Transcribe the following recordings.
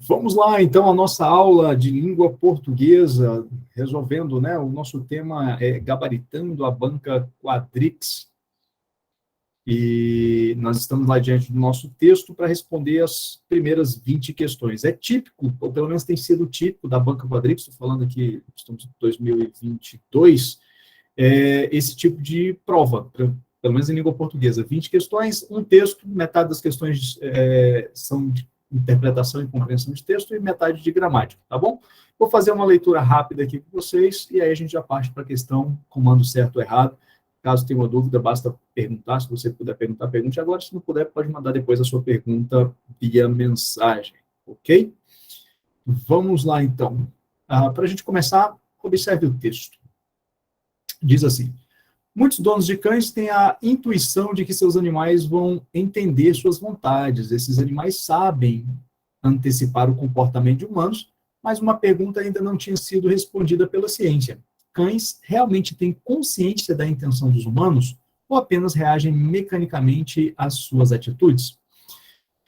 Vamos lá, então, a nossa aula de língua portuguesa, resolvendo, né? O nosso tema é gabaritando a banca Quadrix. E nós estamos lá diante do nosso texto para responder as primeiras 20 questões. É típico, ou pelo menos tem sido típico da banca Quadrix, estou falando aqui, estamos em 2022, esse tipo de prova, pelo menos em língua portuguesa. 20 questões, um texto, metade das questões são de interpretação e compreensão de texto e metade de gramática, tá bom? Vou fazer uma leitura rápida aqui com vocês e aí a gente já parte para a questão comando certo ou errado. Caso tenha uma dúvida, basta perguntar. Se você puder perguntar, pergunte agora. Se não puder, pode mandar depois a sua pergunta via mensagem, ok? Vamos lá, então. Para a gente começar, observe o texto. Diz assim: muitos donos de cães têm a intuição de que seus animais vão entender suas vontades. Esses animais sabem antecipar o comportamento de humanos, mas uma pergunta ainda não tinha sido respondida pela ciência. Cães realmente têm consciência da intenção dos humanos ou apenas reagem mecanicamente às suas atitudes?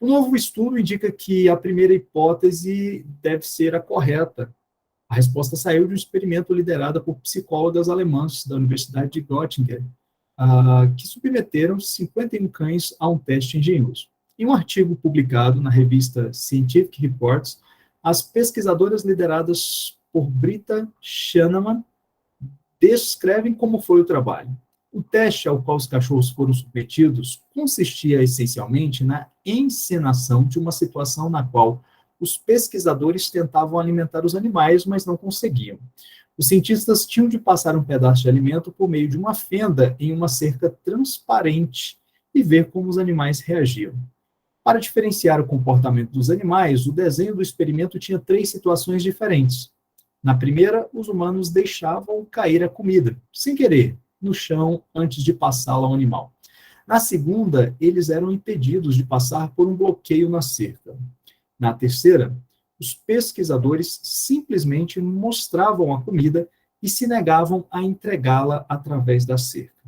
O novo estudo indica que a primeira hipótese deve ser a correta. A resposta saiu de um experimento liderado por psicólogas alemãs da Universidade de Göttingen, que submeteram 51 cães a um teste engenhoso. Em um artigo publicado na revista Scientific Reports, as pesquisadoras lideradas por Britta Shannemann descrevem como foi o trabalho. O teste ao qual os cachorros foram submetidos consistia essencialmente na encenação de uma situação na qual os pesquisadores tentavam alimentar os animais, mas não conseguiam. Os cientistas tinham de passar um pedaço de alimento por meio de uma fenda em uma cerca transparente e ver como os animais reagiam. Para diferenciar o comportamento dos animais, o desenho do experimento tinha 3 situações diferentes. Na primeira, os humanos deixavam cair a comida, sem querer, no chão antes de passá-la ao animal. Na segunda, eles eram impedidos de passar por um bloqueio na cerca. Na terceira, os pesquisadores simplesmente mostravam a comida e se negavam a entregá-la através da cerca.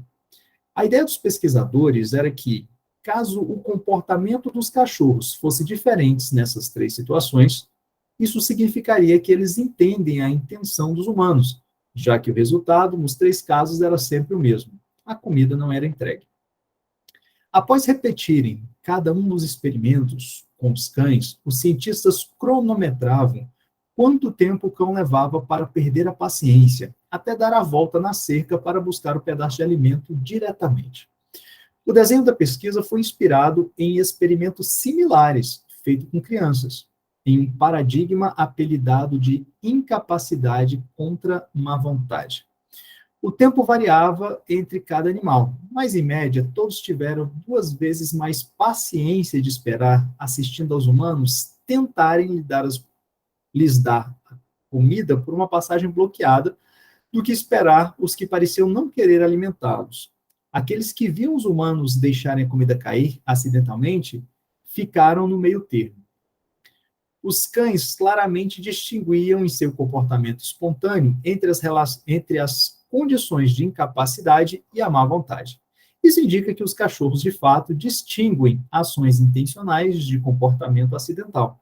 A ideia dos pesquisadores era que, caso o comportamento dos cachorros fosse diferente nessas 3 situações, isso significaria que eles entendem a intenção dos humanos, já que o resultado, nos 3 casos, era sempre o mesmo. A comida não era entregue. Após repetirem cada um dos experimentos com os cães, os cientistas cronometravam quanto tempo o cão levava para perder a paciência, até dar a volta na cerca para buscar o pedaço de alimento diretamente. O desenho da pesquisa foi inspirado em experimentos similares, feitos com crianças, em um paradigma apelidado de incapacidade contra má vontade. O tempo variava entre cada animal, mas, em média, todos tiveram 2 vezes mais paciência de esperar, assistindo aos humanos tentarem lhes dar comida por uma passagem bloqueada, do que esperar os que pareciam não querer alimentá-los. Aqueles que viam os humanos deixarem a comida cair acidentalmente ficaram no meio termo. Os cães claramente distinguiam em seu comportamento espontâneo entre as condições de incapacidade e a má vontade. Isso indica que os cachorros, de fato, distinguem ações intencionais de comportamento acidental.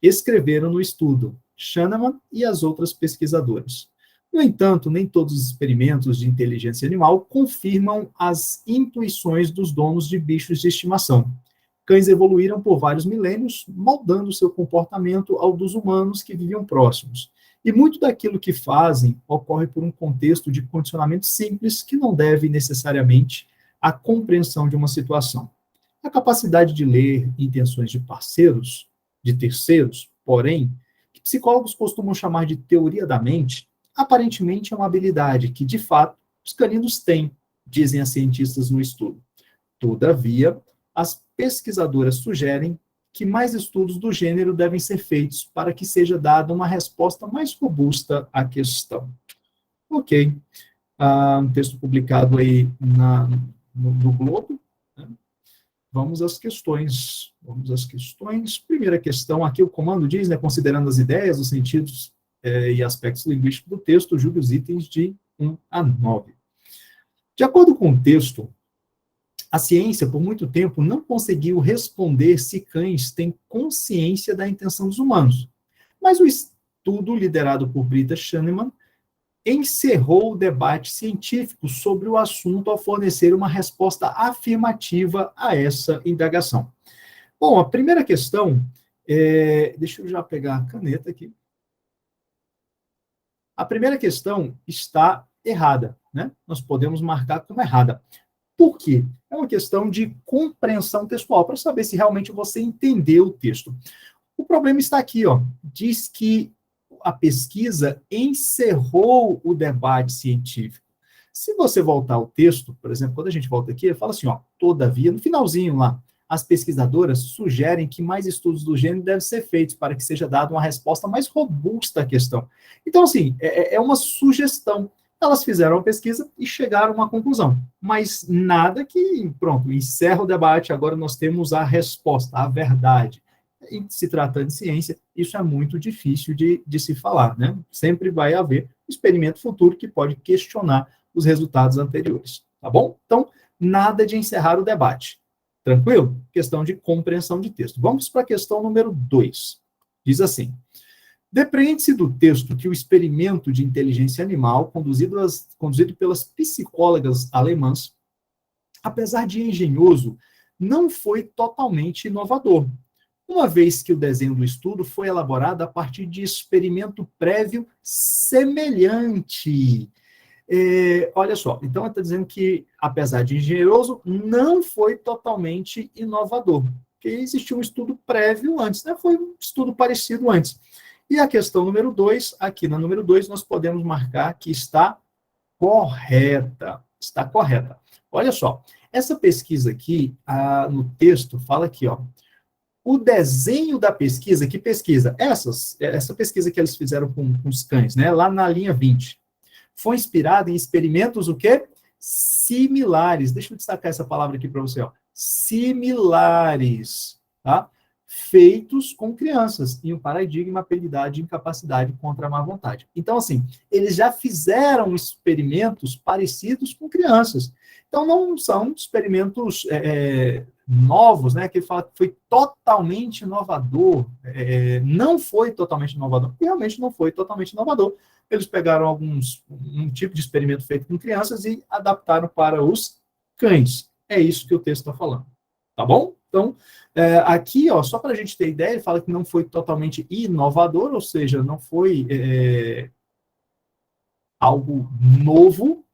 Escreveram no estudo Shannemann e as outras pesquisadoras. No entanto, nem todos os experimentos de inteligência animal confirmam as intuições dos donos de bichos de estimação. Cães evoluíram por vários milênios, moldando seu comportamento ao dos humanos que viviam próximos. E muito daquilo que fazem ocorre por um contexto de condicionamento simples que não deve necessariamente à compreensão de uma situação. A capacidade de ler intenções de terceiros, porém, que psicólogos costumam chamar de teoria da mente, aparentemente é uma habilidade que, de fato, os caninos têm, dizem as cientistas no estudo. Todavia, as pesquisadoras sugerem que mais estudos do gênero devem ser feitos para que seja dada uma resposta mais robusta à questão. Ok. Um texto publicado aí no Globo. Né? Vamos às questões. Primeira questão, aqui o comando diz, né, considerando as ideias, os sentidos e aspectos linguísticos do texto, julgue os itens de 1 a 9. De acordo com o texto, A ciência, por muito tempo, não conseguiu responder se cães têm consciência da intenção dos humanos. Mas o estudo liderado por Britta Schoenemann encerrou o debate científico sobre o assunto ao fornecer uma resposta afirmativa a essa indagação. Bom, a primeira questão, deixa eu já pegar a caneta aqui. A primeira questão está errada, né? Nós podemos marcar como errada. Por quê? É uma questão de compreensão textual, para saber se realmente você entendeu o texto. O problema está aqui, ó. Diz que a pesquisa encerrou o debate científico. Se você voltar ao texto, por exemplo, quando a gente volta aqui, ele fala assim, ó, todavia, no finalzinho lá, as pesquisadoras sugerem que mais estudos do gênero devem ser feitos para que seja dada uma resposta mais robusta à questão. Então, assim, é uma sugestão. Elas fizeram a pesquisa e chegaram a uma conclusão, mas nada que, pronto, encerra o debate, agora nós temos a resposta, a verdade. Em se tratando de ciência, isso é muito difícil de se falar, né? Sempre vai haver experimento futuro que pode questionar os resultados anteriores, tá bom? Então, nada de encerrar o debate. Tranquilo? Questão de compreensão de texto. Vamos para a questão número 2. Diz assim: depreende-se do texto que o experimento de inteligência animal, conduzido pelas psicólogas alemãs, apesar de engenhoso, não foi totalmente inovador, uma vez que o desenho do estudo foi elaborado a partir de experimento prévio semelhante. Olha só, então ela está dizendo que, apesar de engenhoso, não foi totalmente inovador, porque existiu um estudo prévio antes, né? Foi um estudo parecido antes. E a questão número 2, aqui na número 2, nós podemos marcar que está correta. Está correta. Olha só, essa pesquisa aqui, no texto, fala aqui, ó, o desenho da pesquisa, que pesquisa? Essa pesquisa que eles fizeram com os cães, né? Lá na linha 20. Foi inspirado em experimentos, o quê? Similares. Deixa eu destacar essa palavra aqui para você, ó. Similares, tá? Feitos com crianças, em um paradigma, habilidade e incapacidade contra a má vontade. Então, assim, eles já fizeram experimentos parecidos com crianças. Então, não são experimentos novos, né, que ele fala que foi totalmente inovador, não foi totalmente inovador, realmente não foi totalmente inovador. Eles pegaram um tipo de experimento feito com crianças e adaptaram para os cães. É isso que o texto está falando. Tá bom? Então, aqui, ó, só para a gente ter ideia, ele fala que não foi totalmente inovador, ou seja, não foi algo novo.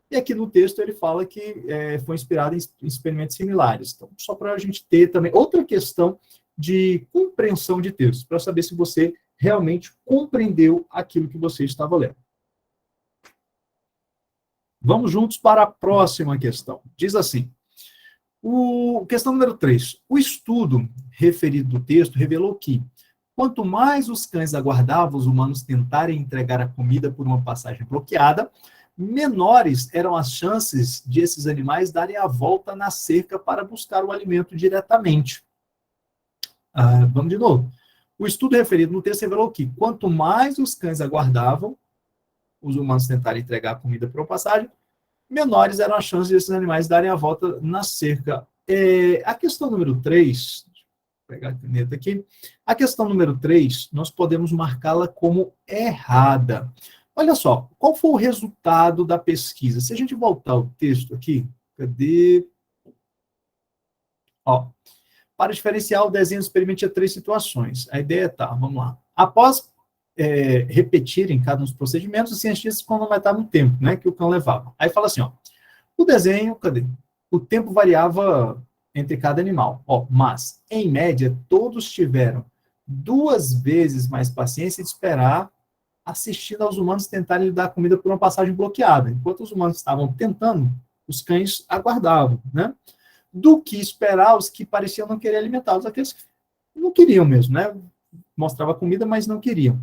E aqui no texto ele fala que foi inspirado em experimentos similares. Então, só para a gente ter também outra questão de compreensão de texto, para saber se você realmente compreendeu aquilo que você estava lendo. Vamos juntos para a próxima questão. Diz assim: questão número 3. O estudo referido no texto revelou que, quanto mais os cães aguardavam os humanos tentarem entregar a comida por uma passagem bloqueada, menores eram as chances de esses animais darem a volta na cerca para buscar o alimento diretamente. Vamos de novo. O estudo referido no texto revelou que, quanto mais os cães aguardavam os humanos tentarem entregar a comida por uma passagem, menores eram as chances desses animais darem a volta na cerca. A questão número 3, deixa eu pegar a caneta aqui, a questão número 3, nós podemos marcá-la como errada. Olha só, qual foi o resultado da pesquisa? Se a gente voltar ao texto aqui, cadê? Ó, para diferenciar o desenho do experimento tinha 3 situações. A ideia tá, vamos lá. Após repetirem cada um dos procedimentos, os cientistas cronometravam o tempo, né, que o cão levava. Aí fala assim, ó, o desenho, cadê? O tempo variava entre cada animal, ó, mas, em média, todos tiveram 2 vezes mais paciência de esperar assistindo aos humanos tentarem dar comida por uma passagem bloqueada. Enquanto os humanos estavam tentando, os cães aguardavam, né? Do que esperar os que pareciam não querer alimentá-los, aqueles que não queriam mesmo, né? Mostrava comida, mas não queriam.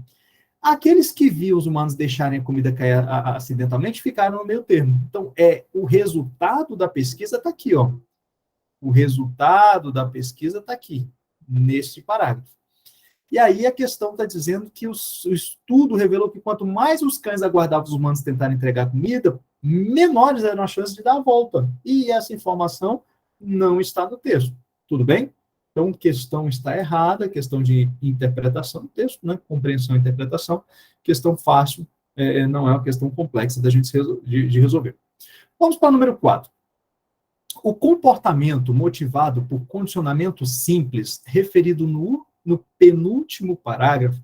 Aqueles que viam os humanos deixarem a comida cair acidentalmente ficaram no meio termo. Então, o resultado da pesquisa está aqui, ó. O resultado da pesquisa está aqui, neste parágrafo. E aí a questão está dizendo que o estudo revelou que quanto mais os cães aguardavam os humanos tentarem entregar comida menores eram as chances de dar a volta. E essa informação não está no texto. Tudo bem? Então, questão está errada, questão de interpretação do texto, né? Compreensão e interpretação, questão fácil, não é uma questão complexa da gente de resolver. Vamos para o número 4. O comportamento motivado por condicionamento simples, referido no penúltimo parágrafo,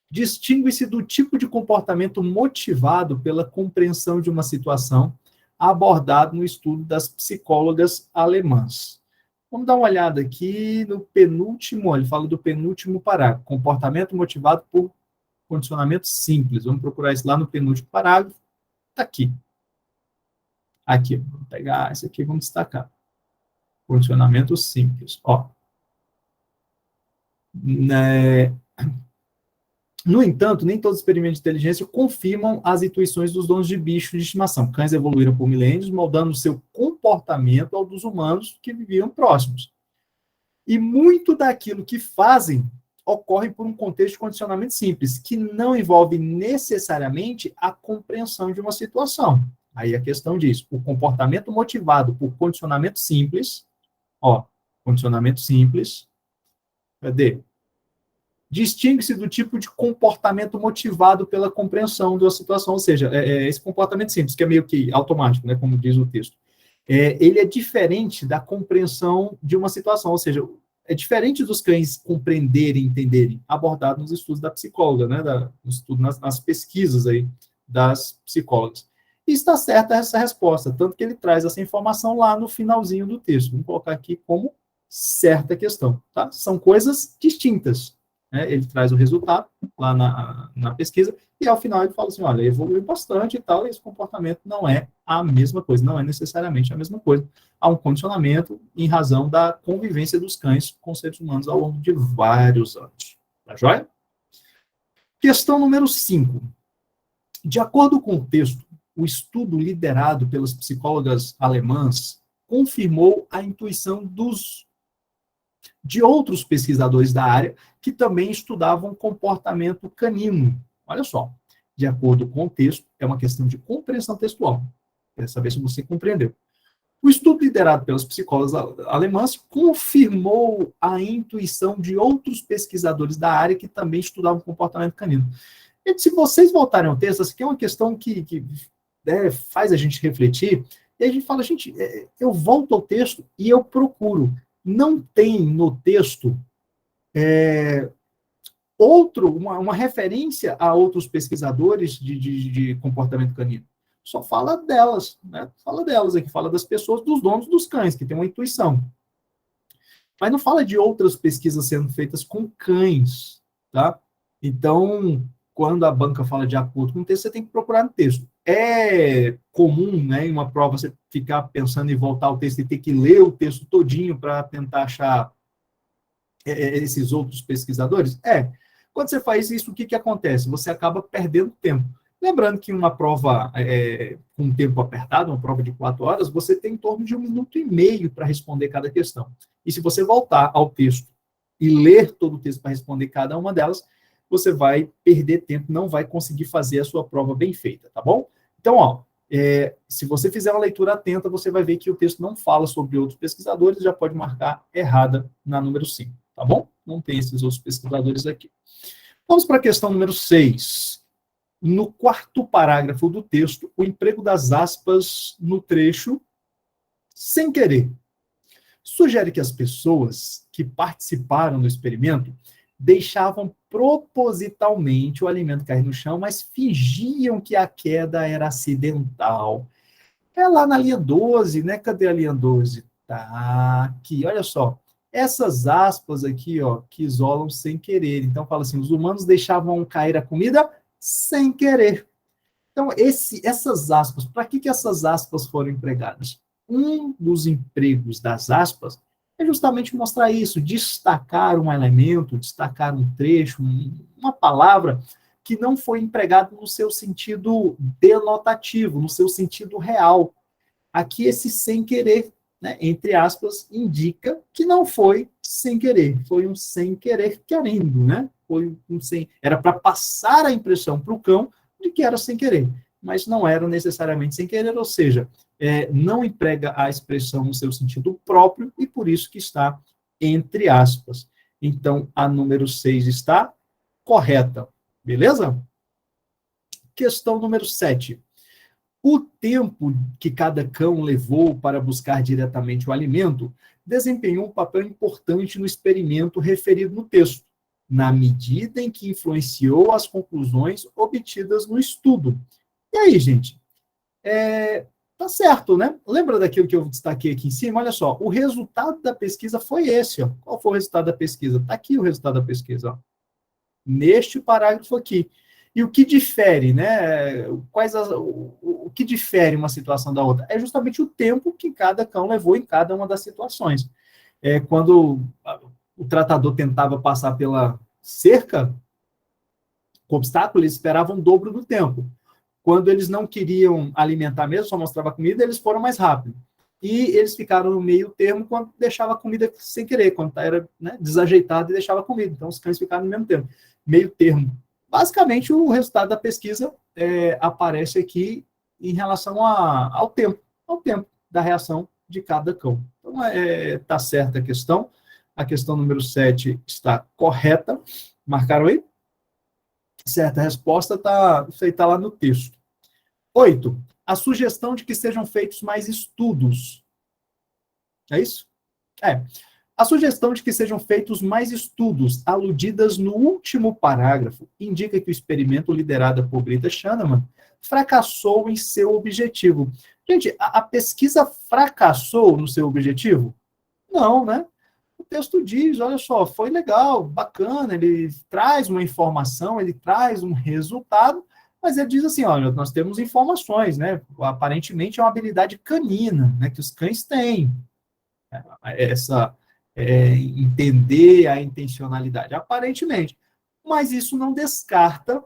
distingue-se do tipo de comportamento motivado pela compreensão de uma situação abordado no estudo das psicólogas alemãs. Vamos dar uma olhada aqui no penúltimo, ele fala do penúltimo parágrafo, comportamento motivado por condicionamento simples. Vamos procurar isso lá no penúltimo parágrafo. Está aqui. Aqui, vamos pegar esse aqui, vamos destacar. Condicionamento simples. Ó. No entanto, nem todos os experimentos de inteligência confirmam as intuições dos donos de bichos de estimação. Cães evoluíram por milênios, moldando seu comportamento ao dos humanos que viviam próximos. E muito daquilo que fazem ocorre por um contexto de condicionamento simples, que não envolve necessariamente a compreensão de uma situação. Aí a questão diz, o comportamento motivado por condicionamento simples, ó, condicionamento simples, cadê? Distingue-se do tipo de comportamento motivado pela compreensão da situação, ou seja, esse comportamento simples, que é meio que automático, né, como diz o texto, ele é diferente da compreensão de uma situação, ou seja, é diferente dos cães compreenderem, entenderem, abordado nos estudos da psicóloga, né, nas pesquisas aí das psicólogas. E está certa essa resposta, tanto que ele traz essa informação lá no finalzinho do texto. Vamos colocar aqui como certa questão, tá? São coisas distintas. Ele traz o resultado lá na pesquisa, e ao final ele fala assim, olha, evoluiu bastante e tal, e esse comportamento não é a mesma coisa, não é necessariamente a mesma coisa. Há um condicionamento em razão da convivência dos cães com seres humanos ao longo de vários anos. Tá joia? Questão número 5. De acordo com o texto, o estudo liderado pelas psicólogas alemãs confirmou a intuição de outros pesquisadores da área que também estudavam comportamento canino. Olha só, de acordo com o texto, é uma questão de compreensão textual. Quer saber se você compreendeu. O estudo liderado pelas psicólogas alemãs confirmou a intuição de outros pesquisadores da área que também estudavam comportamento canino. E se vocês voltarem ao texto, essa aqui é uma questão que faz a gente refletir, e a gente fala, gente, eu volto ao texto e eu procuro. Não tem no texto uma referência a outros pesquisadores de comportamento canino. Só fala delas, né? Fala delas aqui, fala das pessoas, dos donos dos cães, que tem uma intuição. Mas não fala de outras pesquisas sendo feitas com cães, tá? Então, quando a banca fala de acordo com o texto, você tem que procurar no texto. É comum, né, em uma prova, você ficar pensando em voltar ao texto e ter que ler o texto todinho para tentar achar esses outros pesquisadores? Quando você faz isso, o que acontece? Você acaba perdendo tempo. Lembrando que uma prova com um tempo apertado, uma prova de 4 horas, você tem em torno de 1,5 minutos para responder cada questão. E se você voltar ao texto e ler todo o texto para responder cada uma delas, você vai perder tempo, não vai conseguir fazer a sua prova bem feita, tá bom? Então, ó, se você fizer uma leitura atenta, você vai ver que o texto não fala sobre outros pesquisadores, já pode marcar errada na número 5, tá bom? Não tem esses outros pesquisadores aqui. Vamos para a questão número 6. No 4º parágrafo do texto, o emprego das aspas no trecho sem querer sugere que as pessoas que participaram do experimento deixavam propositalmente o alimento cair no chão, mas fingiam que a queda era acidental. É lá na linha 12, né? Cadê a linha 12? Tá aqui, olha só. Essas aspas aqui, ó, que isolam sem querer. Então, fala assim, os humanos deixavam cair a comida sem querer. Então, essas aspas, para que essas aspas foram empregadas? Um dos empregos das aspas é justamente mostrar isso, destacar um elemento, destacar um trecho, uma palavra que não foi empregado no seu sentido denotativo, no seu sentido real. Aqui esse sem querer, né, entre aspas, indica que não foi sem querer, foi um sem querer querendo, né? Foi um sem, era para passar a impressão para o cão de que era sem querer. mas não era necessariamente sem querer, ou seja, não emprega a expressão no seu sentido próprio e por isso que está entre aspas. Então, a número 6 está correta. Beleza? Questão número 7. O tempo que cada cão levou para buscar diretamente o alimento desempenhou um papel importante no experimento referido no texto, na medida em que influenciou as conclusões obtidas no estudo. E aí, gente? Tá certo, né? Lembra daquilo que eu destaquei aqui em cima? Olha só, o resultado da pesquisa foi esse. Ó. Qual foi o resultado da pesquisa? Está aqui o resultado da pesquisa. Ó. Neste parágrafo aqui. E o que difere, né? O que difere uma situação da outra? É justamente o tempo que cada cão levou em cada uma das situações. Quando o tratador tentava passar pela cerca, com obstáculo, eles esperavam o dobro do tempo. Quando eles não queriam alimentar mesmo, só mostrava comida, eles foram mais rápido. E eles ficaram no meio termo quando deixava a comida sem querer, quando era desajeitado e deixava a comida. Então, os cães ficaram no mesmo termo, meio termo. Basicamente, o resultado da pesquisa aparece aqui em relação ao tempo da reação de cada cão. Então, está certa a questão. A questão número 7 está correta. Marcaram aí? Certa resposta está lá no texto. 8. A sugestão de que sejam feitos mais estudos. É isso? A sugestão de que sejam feitos mais estudos, aludidas no último parágrafo, indica que o experimento liderado por Brita Shanneman fracassou em seu objetivo. Gente, a pesquisa fracassou no seu objetivo? Não, né? O texto diz, olha só, foi legal, bacana, ele traz uma informação, ele traz um resultado, mas ele diz assim, olha, nós temos informações, né? Aparentemente é uma habilidade canina, né, que os cães têm. Entender a intencionalidade, aparentemente. Mas isso não descarta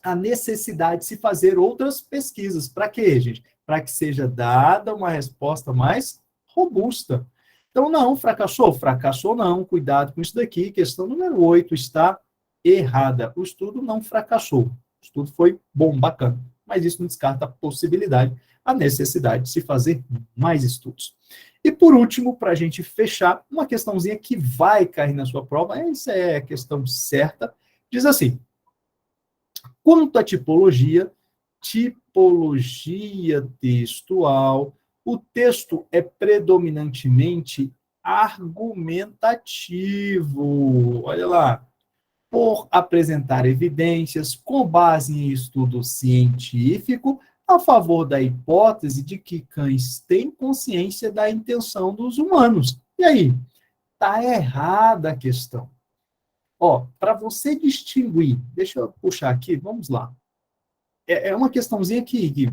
a necessidade de se fazer outras pesquisas. Para quê, gente? Para que seja dada uma resposta mais robusta. Então, não, fracassou? Fracassou não, cuidado com isso daqui. Questão número 8 está errada. O estudo não fracassou. O estudo foi bom, bacana. Mas isso não descarta a possibilidade, a necessidade de se fazer mais estudos. E, por último, para a gente fechar, uma questãozinha que vai cair na sua prova, essa é a questão certa, diz assim, quanto à tipologia textual, o texto é predominantemente argumentativo. Olha lá. Por apresentar evidências com base em estudo científico a favor da hipótese de que cães têm consciência da intenção dos humanos. E aí? Está errada a questão. Ó, para você distinguir, deixa eu puxar aqui, vamos lá. É uma questãozinha que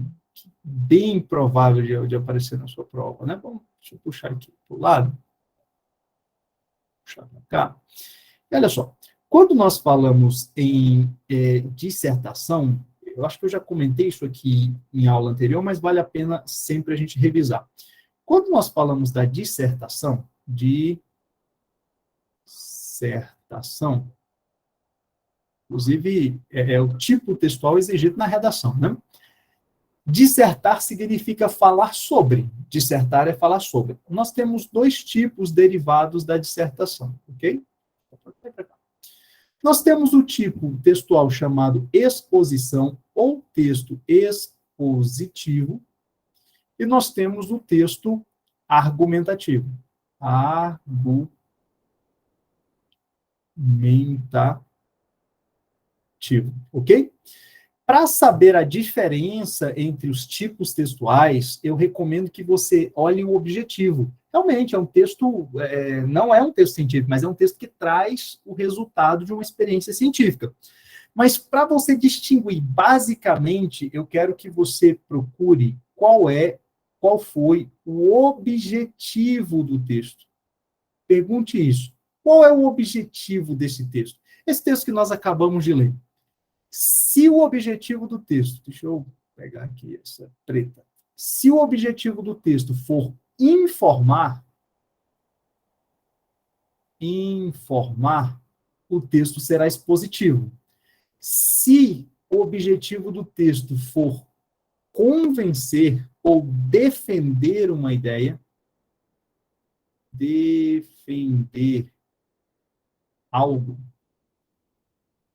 bem provável de aparecer na sua prova, né? Deixa eu puxar aqui para o lado. Puxar para cá. E olha só, quando nós falamos em dissertação, eu acho que eu já comentei isso aqui em aula anterior, mas vale a pena sempre a gente revisar. Quando nós falamos da dissertação, inclusive é o tipo textual exigido na redação, né? Dissertar significa falar sobre. Dissertar é falar sobre. Nós temos dois tipos derivados da dissertação, ok? Nós temos o tipo textual chamado exposição ou texto expositivo, e nós temos o texto argumentativo. Argumentativo, ok? Para saber a diferença entre os tipos textuais, eu recomendo que você olhe o objetivo. Realmente, é um texto, não é um texto científico, mas é um texto que traz o resultado de uma experiência científica. Mas para você distinguir, basicamente, eu quero que você procure qual foi o objetivo do texto. Pergunte isso. Qual é o objetivo desse texto? Esse texto que nós acabamos de ler. Se o objetivo do texto, deixa eu pegar aqui essa preta, se o objetivo do texto for informar, o texto será expositivo. Se o objetivo do texto for convencer ou defender uma ideia, defender algo,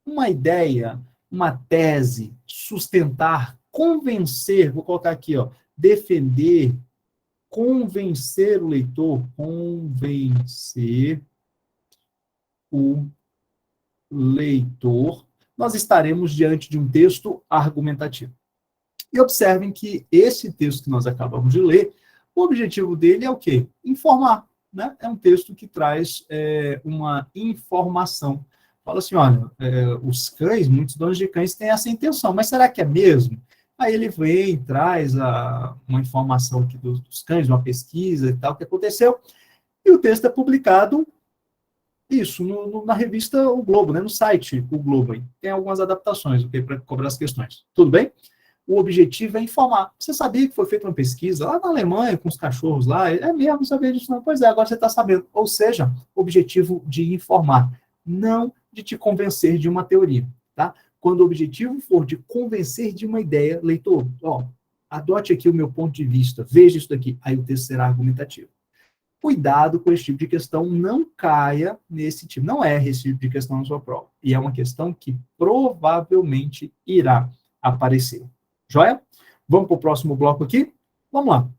uma ideia, uma tese, sustentar, convencer, vou colocar aqui, ó, defender, convencer o leitor, convencer o leitor, nós estaremos diante de um texto argumentativo. E observem que esse texto que nós acabamos de ler, o objetivo dele é o quê? Informar, né? É um texto que traz uma informação. Fala assim, olha, os cães, muitos donos de cães têm essa intenção, mas será que é mesmo? Aí ele vem, traz uma informação aqui dos cães, uma pesquisa e tal, que aconteceu, e o texto é publicado, isso, na revista O Globo, né? No site O Globo. Aí. Tem algumas adaptações, okay, para cobrar as questões. Tudo bem? O objetivo é informar. Você sabia que foi feita uma pesquisa lá na Alemanha com os cachorros lá? É mesmo, não sabia disso não. Pois é, agora você está sabendo. Ou seja, objetivo de informar, não de te convencer de uma teoria, tá? Quando o objetivo for de convencer de uma ideia, leitor, ó, adote aqui o meu ponto de vista, veja isso daqui, aí o texto será argumentativo. Cuidado com esse tipo de questão, não caia nesse tipo, não erre esse tipo de questão na sua prova. E é uma questão que provavelmente irá aparecer. Joia? Vamos para o próximo bloco aqui? Vamos lá.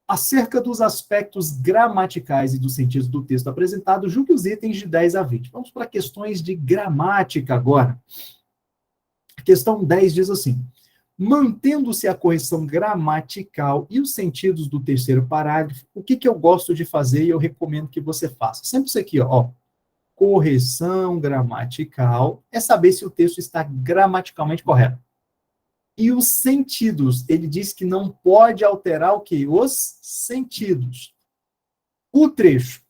Acerca dos aspectos gramaticais e dos sentidos do texto apresentado, julgue os itens de 10 a 20. Vamos para questões de gramática agora. A questão 10 diz assim: mantendo-se a correção gramatical e os sentidos do terceiro parágrafo, o que eu gosto de fazer e eu recomendo que você faça? Sempre isso aqui, ó. Correção gramatical é saber se o texto está gramaticalmente correto. E os sentidos, ele diz que não pode alterar o quê? Os sentidos. O trecho,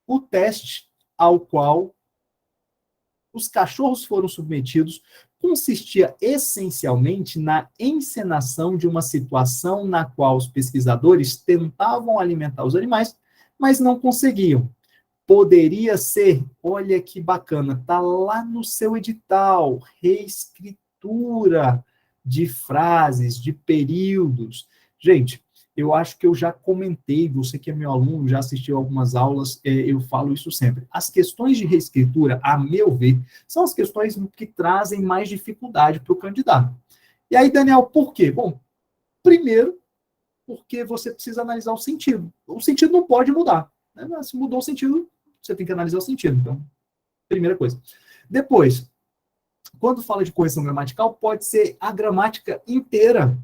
o teste ao qual os cachorros foram submetidos consistia essencialmente na encenação de uma situação na qual os pesquisadores tentavam alimentar os animais, mas não conseguiam. Poderia ser, olha que bacana, está lá no seu edital, reescritura de frases, de períodos. Gente, eu acho que eu já comentei, você que é meu aluno, já assistiu algumas aulas, eu falo isso sempre. As questões de reescritura, a meu ver, são as questões que trazem mais dificuldade para o candidato. E aí, Daniel, por quê? Bom, primeiro, porque você precisa analisar o sentido. O sentido não pode mudar. Né? Se mudou o sentido, você tem que analisar o sentido. Então, primeira coisa. Depois, quando fala de correção gramatical, pode ser a gramática inteira.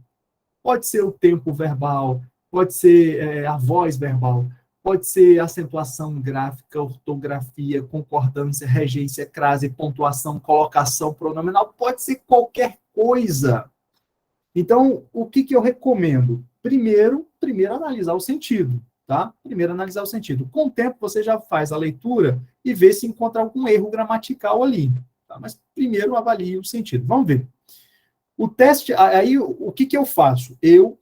Pode ser o tempo verbal, pode ser a voz verbal, pode ser acentuação gráfica, ortografia, concordância, regência, crase, pontuação, colocação pronominal, pode ser qualquer coisa. Então, o que eu recomendo? Primeiro analisar o sentido, tá? Primeiro analisar o sentido. Com o tempo, você já faz a leitura e vê se encontra algum erro gramatical ali. Tá? Mas primeiro avalie o sentido. Vamos ver. O teste, aí o que eu faço? Eu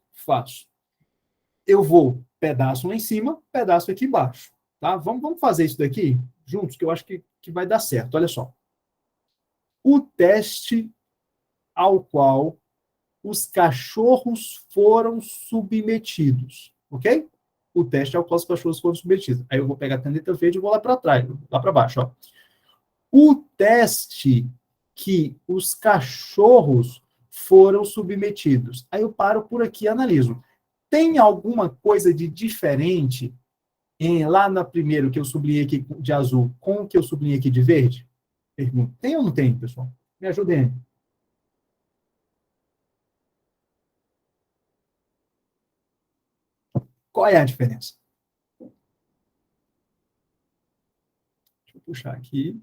vou pedaço lá em cima, pedaço aqui embaixo. Tá? Vamos fazer isso daqui juntos, que eu acho que vai dar certo. Olha só. O teste ao qual os cachorros foram submetidos, ok? O teste ao qual os cachorros foram submetidos. Aí eu vou pegar a caneta verde e vou lá para trás, lá para baixo, ó. O teste que os cachorros foram submetidos. Aí eu paro por aqui e analiso. Tem alguma coisa de diferente lá na primeiro que eu sublinhei aqui de azul com o que eu sublinhei aqui de verde? Pergunto. Tem ou não tem, pessoal? Me ajudem. Qual é a diferença? Deixa eu puxar aqui.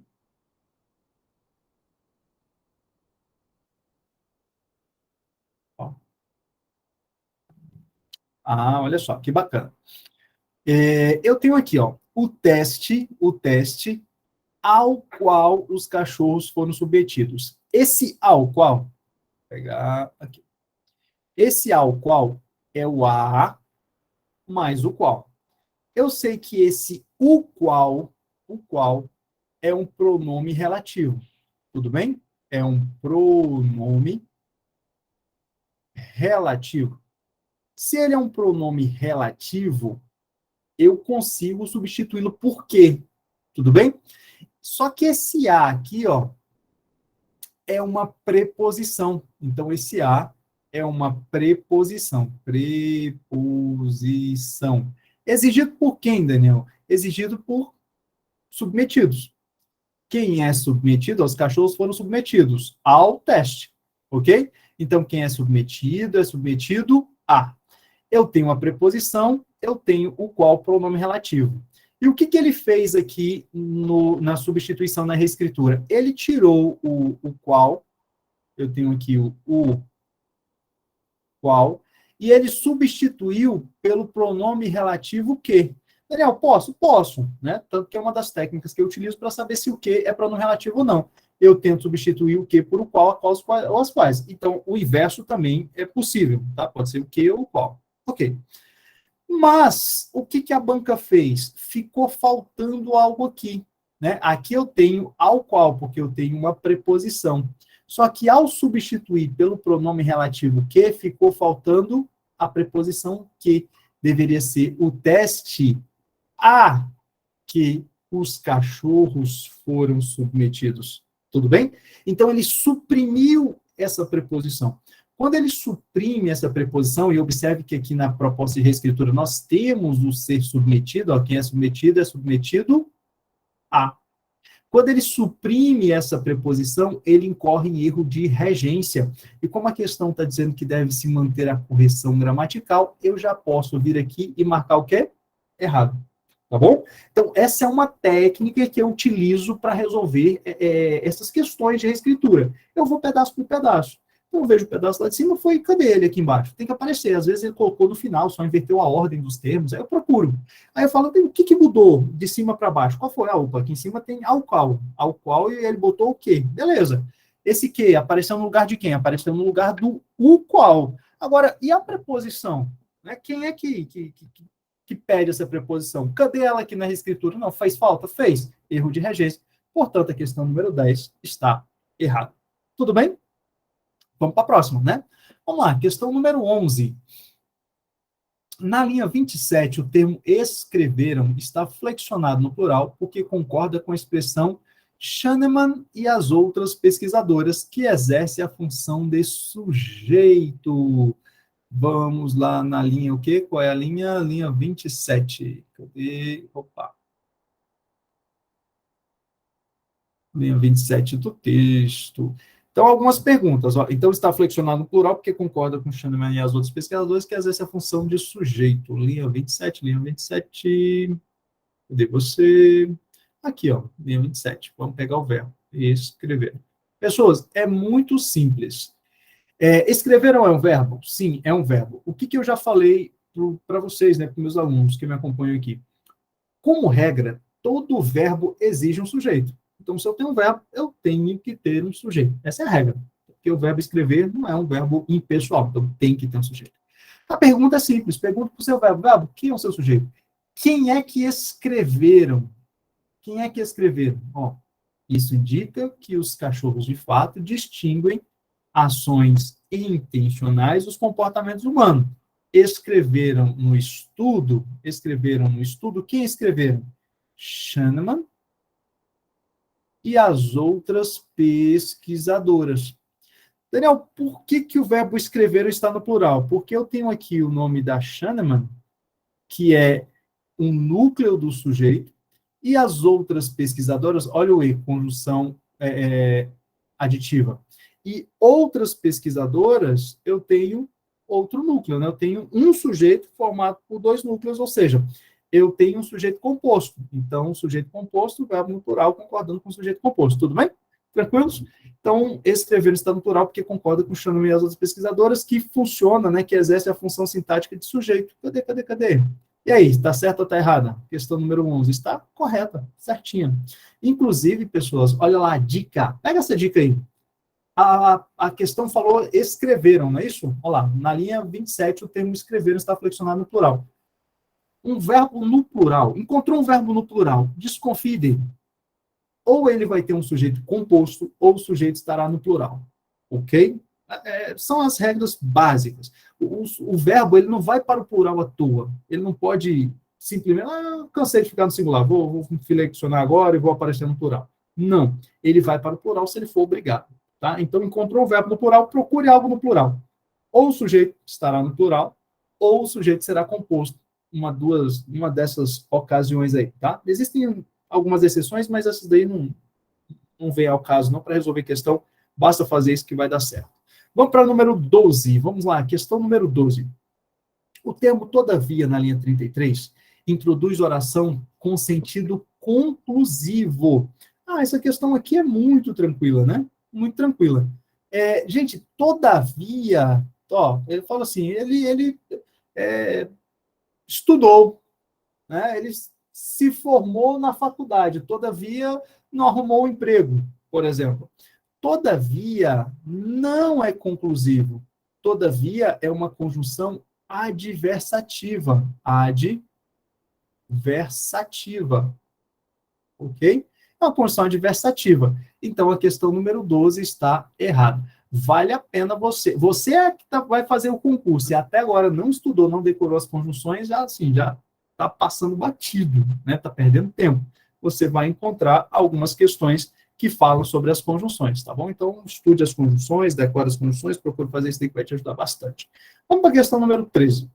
Ó. Ah, olha só, que bacana. Eu tenho aqui, ó, o teste ao qual os cachorros foram submetidos. Esse ao qual, vou pegar aqui. Esse ao qual é o a mais o qual. Eu sei que esse o qual é um pronome relativo. Tudo bem? é um pronome relativo. Se ele é um pronome relativo, eu consigo substituí-lo por quê? Tudo bem? Só que esse a aqui, ó, é uma preposição. Então, esse a é uma preposição. Preposição. Exigido por quem, Daniel? Exigido por submetidos. Quem é submetido? Os cachorros foram submetidos ao teste, ok? Então, quem é submetido a. Eu tenho a preposição, eu tenho o qual pronome relativo. E o que ele fez aqui na substituição, na reescritura? Ele tirou o qual, eu tenho aqui o qual, e ele substituiu pelo pronome relativo que. Daniel, posso? Posso, né? Tanto que é uma das técnicas que eu utilizo para saber se o que é pronome relativo ou não. Eu tento substituir o que por o qual, ou as quais. Então, o inverso também é possível, tá? Pode ser o que ou o qual. Ok. Mas, o que a banca fez? Ficou faltando algo aqui, né? Aqui eu tenho ao qual, porque eu tenho uma preposição. Só que ao substituir pelo pronome relativo que, ficou faltando a preposição que. Deveria ser o teste a que os cachorros foram submetidos. Tudo bem? Então, ele suprimiu essa preposição. Quando ele suprime essa preposição, e observe que aqui na proposta de reescritura nós temos o ser submetido, ó, quem é submetido a. Quando ele suprime essa preposição, ele incorre em erro de regência. E como a questão está dizendo que deve se manter a correção gramatical, eu já posso vir aqui e marcar o quê? Errado. Tá bom? Então, essa é uma técnica que eu utilizo para resolver essas questões de reescritura. Eu vou pedaço por pedaço. Então, eu vejo o pedaço lá de cima, cadê ele aqui embaixo? Tem que aparecer. Às vezes ele colocou no final, só inverteu a ordem dos termos, aí eu procuro. Aí eu falo, o que mudou de cima para baixo? Qual foi? Opa, aqui em cima tem ao qual, e ele botou o quê? Beleza. Esse que apareceu no lugar de quem? Apareceu no lugar do o qual. Agora, e a preposição? Né? Quem é que pede essa preposição? Cadê ela aqui na reescritura? Não, faz falta? Fez. Erro de regência. Portanto, a questão número 10 está errada. Tudo bem? Vamos para a próxima, né? Vamos lá, questão número 11. Na linha 27, o termo escreveram está flexionado no plural porque concorda com a expressão Schoenemann e as outras pesquisadoras que exercem a função de sujeito. Vamos lá na linha o quê? Qual é a linha? Linha 27. Cadê? Opa. Linha 27 do texto. Então, algumas perguntas. Ó. Então, está flexionado no plural porque concorda com Schoenemann e as outras pesquisadoras que exerce a função de sujeito. Linha 27, linha 27. Cadê você? Aqui, ó, linha 27. Vamos pegar o verbo. Escrever. Pessoas, é muito simples. Escrever não é um verbo? Sim, é um verbo. O que eu já falei para vocês, né, para meus alunos que me acompanham aqui? Como regra, todo verbo exige um sujeito. Então, se eu tenho um verbo, eu tenho que ter um sujeito. Essa é a regra. Porque o verbo escrever não é um verbo impessoal, então tem que ter um sujeito. A pergunta é simples. Pergunta para o seu verbo. Verbo, quem é o seu sujeito? Quem é que escreveram? Quem é que escreveram? Ó, isso indica que os cachorros, de fato, distinguem ações intencionais dos comportamentos humanos. Escreveram no estudo, quem escreveram? Schoenemann e as outras pesquisadoras. Daniel, por que o verbo escreveram está no plural? Porque eu tenho aqui o nome da Schoenemann, que é um núcleo do sujeito, e as outras pesquisadoras, olha o E, conjunção aditiva. E outras pesquisadoras, eu tenho outro núcleo, né? Eu tenho um sujeito formado por dois núcleos, ou seja, eu tenho um sujeito composto. Então, sujeito composto, verbo no plural, concordando com o sujeito composto. Tudo bem? Tranquilos? Então, escrever está no plural porque concorda com o Schoenemann e as outras pesquisadoras, que funciona, né, que exerce a função sintática de sujeito. Cadê? E aí, está certo ou está errada? Questão número 11. Está correta, certinha. Inclusive, pessoas, olha lá a dica. Pega essa dica aí. A questão falou escreveram, não é isso? Olha lá, na linha 27, o termo escreveram está flexionado no plural. Um verbo no plural. Encontrou um verbo no plural. Desconfie dele. ou ele vai ter um sujeito composto, ou o sujeito estará no plural. Ok? São as regras básicas. O verbo ele não vai para o plural à toa. Ele não pode simplesmente, cansei de ficar no singular, vou flexionar agora e vou aparecer no plural. Não. Ele vai para o plural se ele for obrigado. Tá? Então, encontrou o verbo no plural, procure algo no plural. Ou o sujeito estará no plural, ou o sujeito será composto. Uma dessas ocasiões aí. Tá? Existem algumas exceções, mas essas daí não vem ao caso, não, para resolver questão. Basta fazer isso que vai dar certo. Vamos para o número 12. Vamos lá, questão número 12. O termo todavia, na linha 33, introduz oração com sentido conclusivo. Essa questão aqui é muito tranquila, né? Muito tranquila. Gente, todavia, ele fala assim, ele estudou, né? Ele se formou na faculdade, todavia não arrumou um emprego, por exemplo. Todavia não é conclusivo. Todavia é uma conjunção adversativa. Adversativa. Ok? É uma conjunção adversativa. Então, a questão número 12 está errada. Vale a pena você. Você é que vai fazer o concurso e até agora não estudou, não decorou as conjunções, já está passando batido, né? Está perdendo tempo. Você vai encontrar algumas questões que falam sobre as conjunções, tá bom? Então, estude as conjunções, decore as conjunções, procure fazer isso daí que vai te ajudar bastante. Vamos para a questão número 13.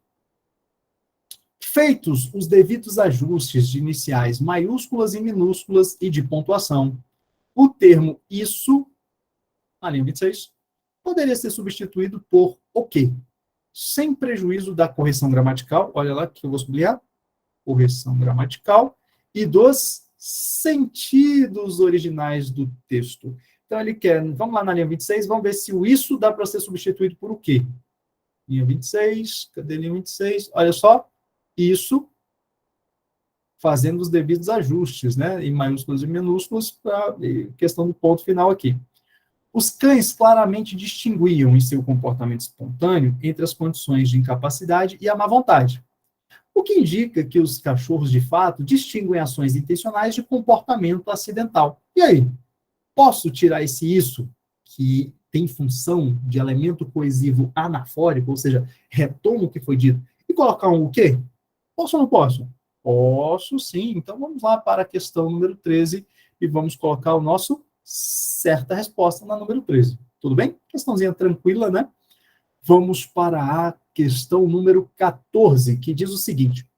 Feitos os devidos ajustes de iniciais maiúsculas e minúsculas e de pontuação, o termo isso, na linha 26, poderia ser substituído por o quê? Sem prejuízo da correção gramatical, olha lá que eu vou sublinhar, correção gramatical, e dos sentidos originais do texto. Então, ele quer, vamos lá na linha 26, vamos ver se o isso dá para ser substituído por o quê? Linha 26, cadê a linha 26? Olha só, isso, fazendo os devidos ajustes, né, em maiúsculas e minúsculas, para questão do ponto final aqui. Os cães claramente distinguiam em seu comportamento espontâneo entre as condições de incapacidade e a má vontade. O que indica que os cachorros, de fato, distinguem ações intencionais de comportamento acidental. E aí? Posso tirar esse isso, que tem função de elemento coesivo anafórico, ou seja, retoma o que foi dito, e colocar um o quê? Posso ou não posso? Posso, sim. Então, vamos lá para a questão número 13 e vamos colocar o nosso certa resposta na número 13. Tudo bem? Questãozinha tranquila, né? Vamos para a questão número 14, que diz o seguinte: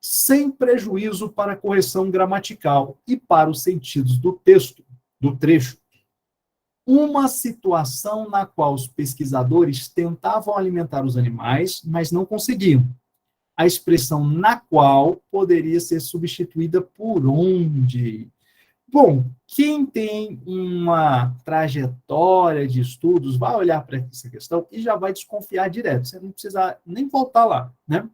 sem prejuízo para a correção gramatical e para os sentidos do texto, do trecho, uma situação na qual os pesquisadores tentavam alimentar os animais, mas não conseguiam. A expressão na qual poderia ser substituída por onde. Bom, quem tem uma trajetória de estudos vai olhar para essa questão e já vai desconfiar direto. Você não precisa nem voltar lá, né?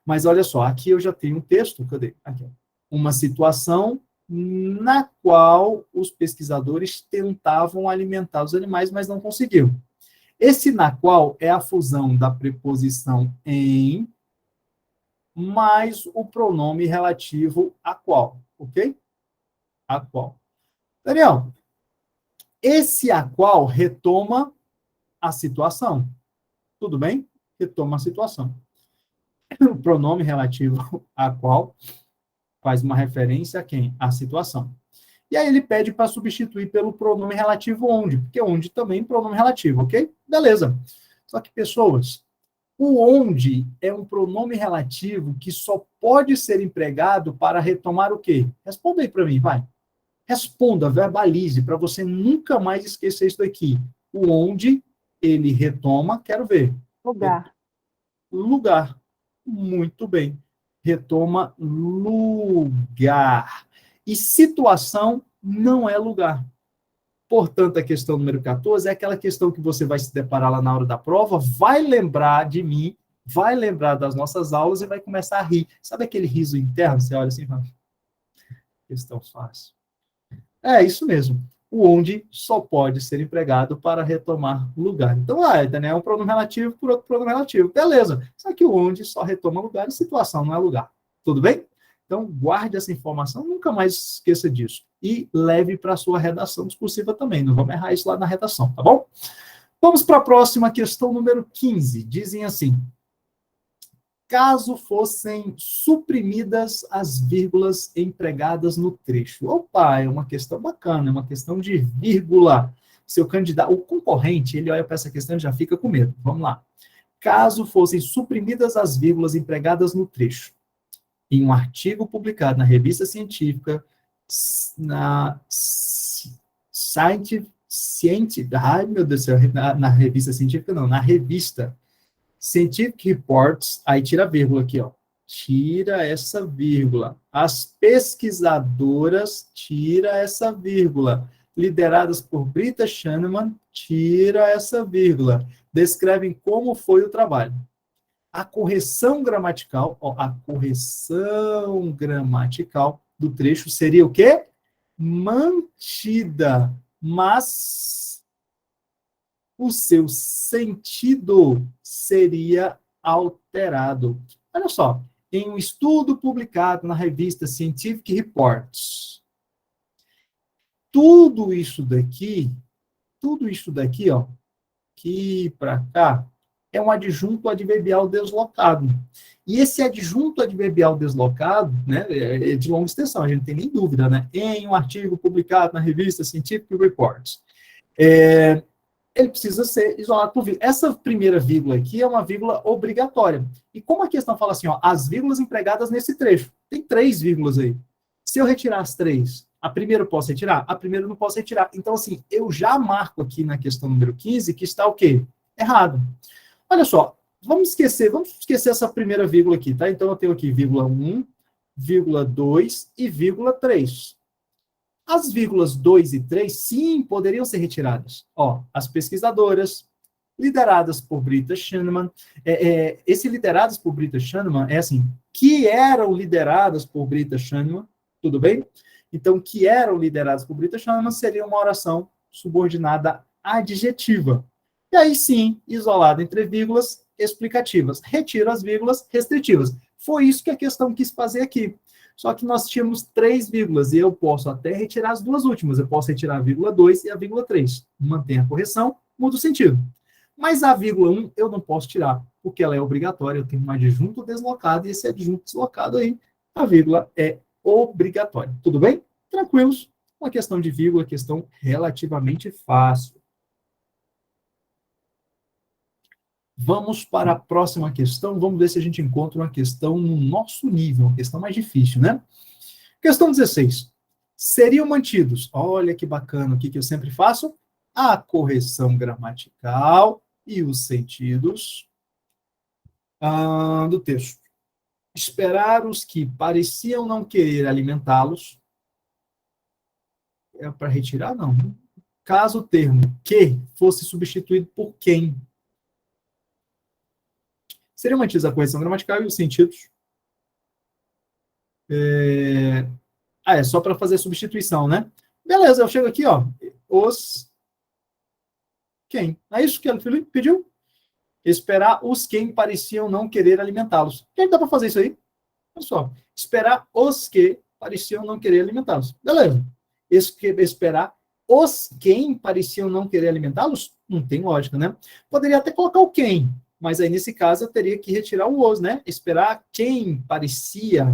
Mas olha só, aqui eu já tenho um texto, cadê? Aqui, uma situação na qual os pesquisadores tentavam alimentar os animais, mas não conseguiam. Esse na qual é a fusão da preposição em mais o pronome relativo a qual, ok? A qual. Daniel, esse a qual retoma a situação. Tudo bem? Retoma a situação. O pronome relativo a qual faz uma referência a quem? A situação. E aí ele pede para substituir pelo pronome relativo onde, porque onde também é pronome relativo, ok? Beleza. Só que, pessoas, o onde é um pronome relativo que só pode ser empregado para retomar o quê? Responda aí para mim, vai. Responda, verbalize, para você nunca mais esquecer isso daqui. O onde ele retoma, quero ver. Lugar. Lugar. Muito bem. Retoma lugar. E situação não é lugar. Portanto, a questão número 14 é aquela questão que você vai se deparar lá na hora da prova, vai lembrar de mim, vai lembrar das nossas aulas e vai começar a rir. Sabe aquele riso interno? Você olha assim e fala, questão fácil. É isso mesmo. O onde só pode ser empregado para retomar lugar. Então, Daniel, é um pronome relativo por outro pronome relativo. Beleza. Só que o onde só retoma lugar e situação não é lugar. Tudo bem? Então, guarde essa informação, nunca mais esqueça disso. E leve para a sua redação discursiva também. Não vamos errar isso lá na redação, tá bom? Vamos para a próxima questão, número 15. Dizem assim: caso fossem suprimidas as vírgulas empregadas no trecho. Opa, é uma questão bacana, é uma questão de vírgula. Seu candidato, o concorrente, ele olha para essa questão e já fica com medo. Vamos lá. Caso fossem suprimidas as vírgulas empregadas no trecho, em um artigo publicado na revista científica, na ai meu Deus do céu, na revista científica não, na revista Scientific Reports, aí tira a vírgula aqui, ó, tira essa vírgula. As pesquisadoras, tira essa vírgula. Lideradas por Britta Schoenemann, tira essa vírgula. Descrevem como foi o trabalho. A correção gramatical, ó, a correção gramatical do trecho seria o quê? Mantida, mas o seu sentido seria alterado. Olha só, em um estudo publicado na revista Scientific Reports, tudo isso daqui, ó, aqui para cá, é um adjunto adverbial deslocado. E esse adjunto adverbial deslocado, né, é de longa extensão, a gente não tem nem dúvida, né? Em um artigo publicado na revista Scientific Reports. Ele precisa ser isolado por vírgula. Essa primeira vírgula aqui é uma vírgula obrigatória. E como a questão fala assim, ó, as vírgulas empregadas nesse trecho, tem 3 vírgulas aí. Se eu retirar as 3, a primeira eu posso retirar? A primeira eu não posso retirar. Então, assim, eu já marco aqui na questão número 15 que está o quê? Errado. Olha só, vamos esquecer essa primeira vírgula aqui, tá? Então, eu tenho aqui vírgula 1, vírgula 2 e vírgula 3. As vírgulas 2 e 3, sim, poderiam ser retiradas. Ó, as pesquisadoras, lideradas por Britta Schoenemann, esse lideradas por Britta Schoenemann é assim, que eram lideradas por Britta Schoenemann, tudo bem? Então, que eram lideradas por Britta Schoenemann seria uma oração subordinada adjetiva. E aí, sim, isolada entre vírgulas explicativas. Retiro as vírgulas restritivas. Foi isso que a questão quis fazer aqui. Só que nós tínhamos 3 vírgulas, e eu posso até retirar as 2 últimas. Eu posso retirar a vírgula 2 e a vírgula 3. Mantém a correção, muda o sentido. Mas a vírgula 1 eu não posso tirar, porque ela é obrigatória. Eu tenho um adjunto deslocado, e esse adjunto deslocado aí, a vírgula é obrigatória. Tudo bem? Tranquilos? Uma questão de vírgula, questão relativamente fácil. Vamos para a próxima questão. Vamos ver se a gente encontra uma questão no nosso nível, uma questão mais difícil, né? Questão 16. Seriam mantidos, olha que bacana, o que eu sempre faço? A correção gramatical e os sentidos do texto. Esperar os que pareciam não querer alimentá-los. É para retirar? Não. Caso o termo que fosse substituído por quem. Seriam mantidos a correção gramatical e os sentidos. É só para fazer substituição, né? Beleza, eu chego aqui, ó. Os quem? É isso que o Felipe pediu? Esperar os quem pareciam não querer alimentá-los. Quem dá para fazer isso aí? Olha só. Esperar os que pareciam não querer alimentá-los. Beleza. Esperar os quem pareciam não querer alimentá-los? Não tem lógica, né? Poderia até colocar o quem, mas aí nesse caso eu teria que retirar o os, né? Esperar quem parecia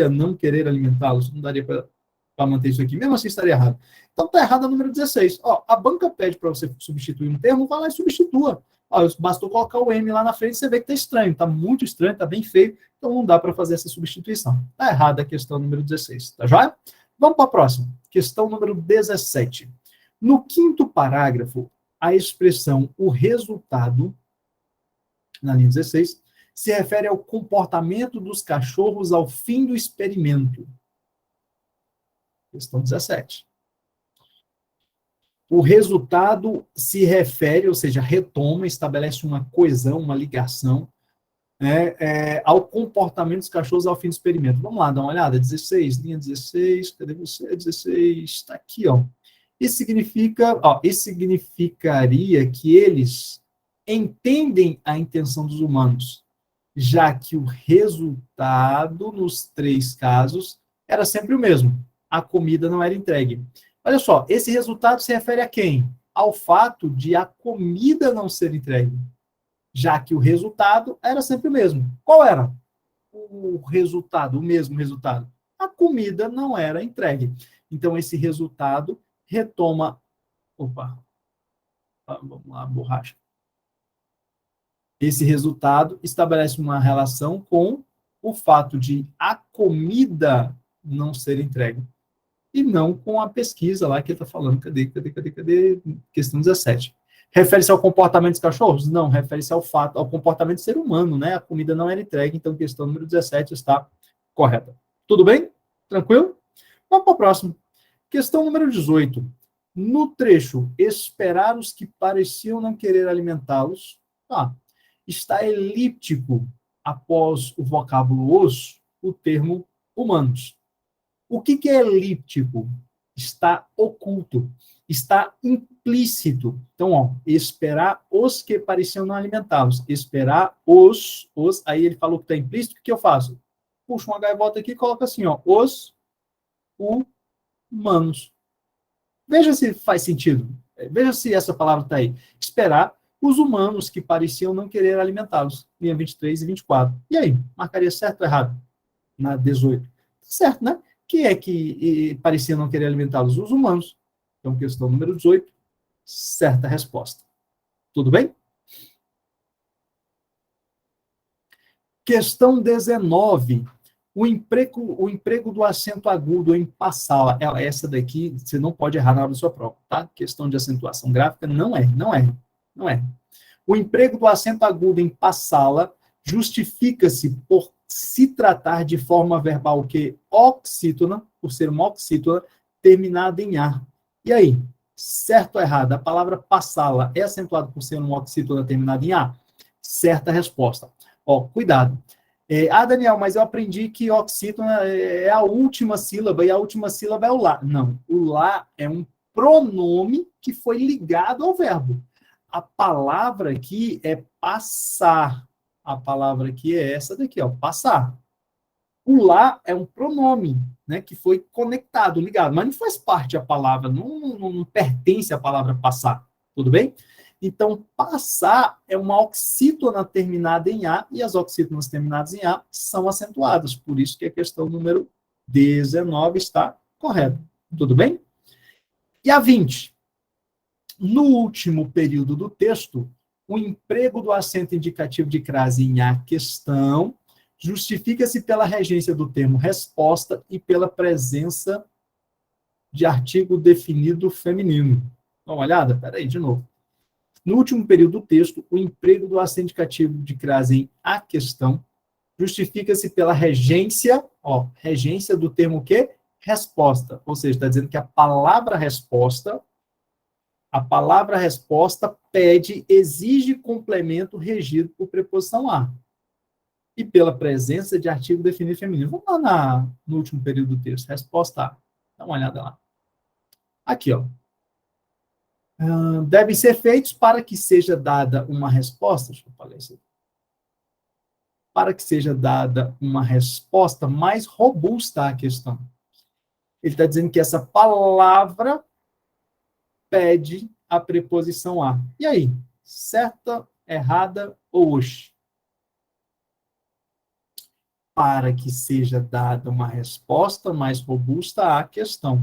não querer alimentá-los. Não daria para manter isso aqui, mesmo assim estaria errado. Então está errado a número 16. Ó, a banca pede para você substituir um termo, vai lá e substitua. Ó, bastou colocar o M lá na frente, você vê que está estranho, está muito estranho, está bem feio, então não dá para fazer essa substituição. Está errada a questão número 16, tá joia? Vamos para a próxima. Questão número 17. No 5º parágrafo, a expressão o resultado, na linha 16, se refere ao comportamento dos cachorros ao fim do experimento. Questão 17. O resultado se refere, ou seja, retoma, estabelece uma coesão, uma ligação, ao comportamento dos cachorros ao fim do experimento. Vamos lá, dar uma olhada. 16, linha 16, cadê você? 16, está aqui, ó. Isso significaria que eles entendem a intenção dos humanos. já que o resultado, nos 3 casos, era sempre o mesmo. A comida não era entregue. Olha só, esse resultado se refere a quem? Ao fato de a comida não ser entregue, já que o resultado era sempre o mesmo. Qual era o resultado, o mesmo resultado? A comida não era entregue. Então, esse resultado retoma... Opa, vamos lá, borracha. Esse resultado estabelece uma relação com o fato de a comida não ser entregue. E não com a pesquisa lá que ele está falando. Cadê? Questão 17. Refere-se ao comportamento dos cachorros? Não, refere-se ao fato, ao comportamento do ser humano, né? A comida não era entregue, então questão número 17 está correta. Tudo bem? Tranquilo? Vamos para o próximo. Questão número 18. No trecho, esperar os que pareciam não querer alimentá-los, está elíptico após o vocábulo os, o termo humanos. O que é elíptico? Está oculto, está implícito. Então, esperar os que pareciam não alimentá-los. Esperar os, aí ele falou que está implícito, o que eu faço? Puxo uma gaivota aqui e coloco assim, os humanos. Veja se faz sentido. Veja se essa palavra está aí. Esperar os humanos que pareciam não querer alimentá-los. Linha 23 e 24. E aí? Marcaria certo ou errado? Na 18. Certo, né? Quem é que parecia não querer alimentá-los? Os humanos. Então, questão número 18, certa resposta. Tudo bem? Questão 19. O emprego do acento agudo em passá-la. Essa daqui, você não pode errar na hora da sua prova, tá? Questão de acentuação gráfica, não é. O emprego do acento agudo em passá-la justifica-se por se tratar de forma verbal que oxítona, por ser uma oxítona, terminada em A. E aí? Certo ou errado? A palavra passá-la é acentuada por ser uma oxítona terminada em A? Certa resposta. Cuidado. Daniel, mas eu aprendi que oxítona é a última sílaba, e a última sílaba é o lá. Não, o lá é um pronome que foi ligado ao verbo. A palavra aqui é passar. A palavra aqui é essa daqui, passar. O lá é um pronome, né, que foi conectado, ligado, mas não faz parte da palavra, não pertence à palavra passar, tudo bem? Então, passar é uma oxítona terminada em A, e as oxítonas terminadas em A são acentuadas, por isso que a questão número 19 está correta, tudo bem? E a 20. No último período do texto, o emprego do acento indicativo de crase em a questão justifica-se pela regência do termo resposta e pela presença de artigo definido feminino. Dá uma olhada? Peraí, de novo. No último período do texto, o emprego do acento indicativo de crase em a questão justifica-se pela regência do termo o quê? Resposta. Ou seja, está dizendo que a palavra resposta pede, exige complemento regido por preposição a. E pela presença de artigo definido feminino. Vamos lá no último período do texto. Resposta A. Dá uma olhada lá. Aqui, devem ser feitos para que seja dada uma resposta. Deixa eu falar isso aqui. Para que seja dada uma resposta mais robusta à questão. Ele está dizendo que essa palavra pede a preposição a. E aí? Certa, errada ou oxe? Para que seja dada uma resposta mais robusta à questão.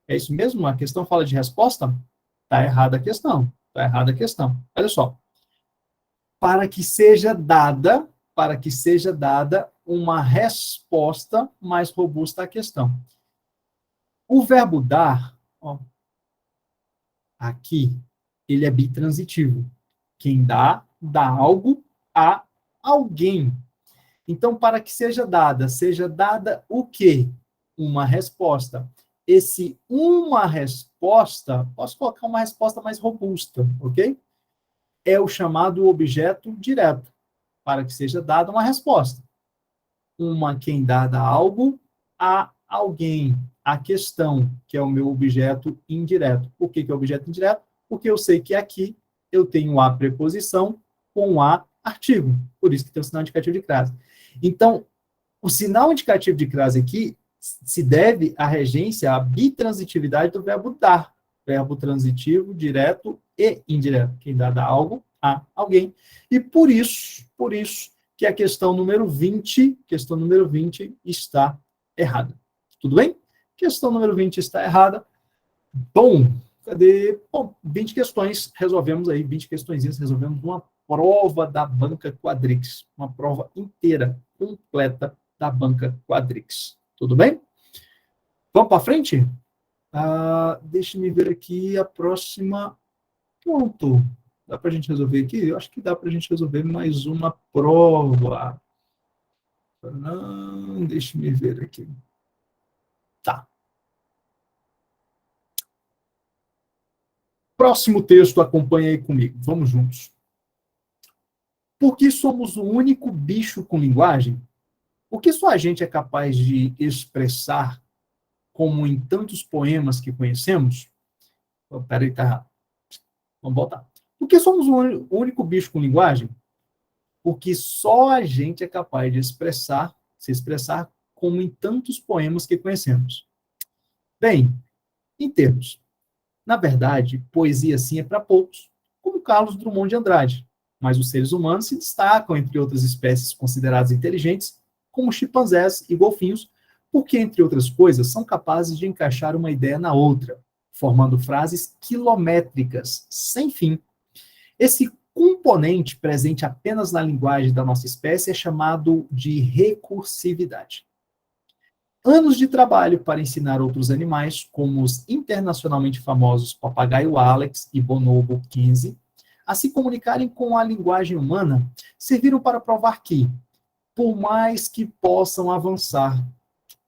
É isso mesmo? A questão fala de resposta? Está errada a questão. Está errada a questão. Olha só. Para que seja dada uma resposta mais robusta à questão. O verbo dar, aqui, ele é bitransitivo. Quem dá algo a alguém. Então, para que seja dada o quê? Uma resposta. Uma resposta, posso colocar uma resposta mais robusta, ok? É o chamado objeto direto, para que seja dada uma resposta. Quem dá algo a alguém. A questão, que é o meu objeto indireto. Por que é objeto indireto? Porque eu sei que aqui eu tenho a preposição com a artigo, por isso que tem o sinal indicativo de crase. Então, o sinal indicativo de crase aqui se deve à regência, à bitransitividade do verbo dar, verbo transitivo, direto e indireto, quem dá algo a alguém. E por isso que a questão número 20 está errada. Tudo bem? Questão número 20 está errada. Bom, cadê? Bom, 20 questões, resolvemos aí, 20 questõezinhas, resolvemos uma prova da banca Quadrix, uma prova inteira, completa da banca Quadrix. Tudo bem? Vamos para frente? Deixa-me ver aqui a próxima. Pronto. Dá para a gente resolver aqui? Eu acho que dá para a gente resolver mais uma prova. Deixa-me ver aqui. Tá. Próximo texto, acompanha aí comigo. Vamos juntos. Por que somos o único bicho com linguagem? O que só a gente é capaz de expressar como em tantos poemas que conhecemos? Peraí, tá errado. Vamos voltar. Por que somos o único bicho com linguagem? Porque só a gente é capaz de se expressar como em tantos poemas que conhecemos. Bem, em termos. Na verdade, poesia sim é para poucos, como Carlos Drummond de Andrade, mas os seres humanos se destacam entre outras espécies consideradas inteligentes, como chimpanzés e golfinhos, porque, entre outras coisas, são capazes de encaixar uma ideia na outra, formando frases quilométricas, sem fim. Esse componente presente apenas na linguagem da nossa espécie é chamado de recursividade. Anos de trabalho para ensinar outros animais, como os internacionalmente famosos papagaio Alex e bonobo 15, a se comunicarem com a linguagem humana, serviram para provar que, por mais que possam avançar,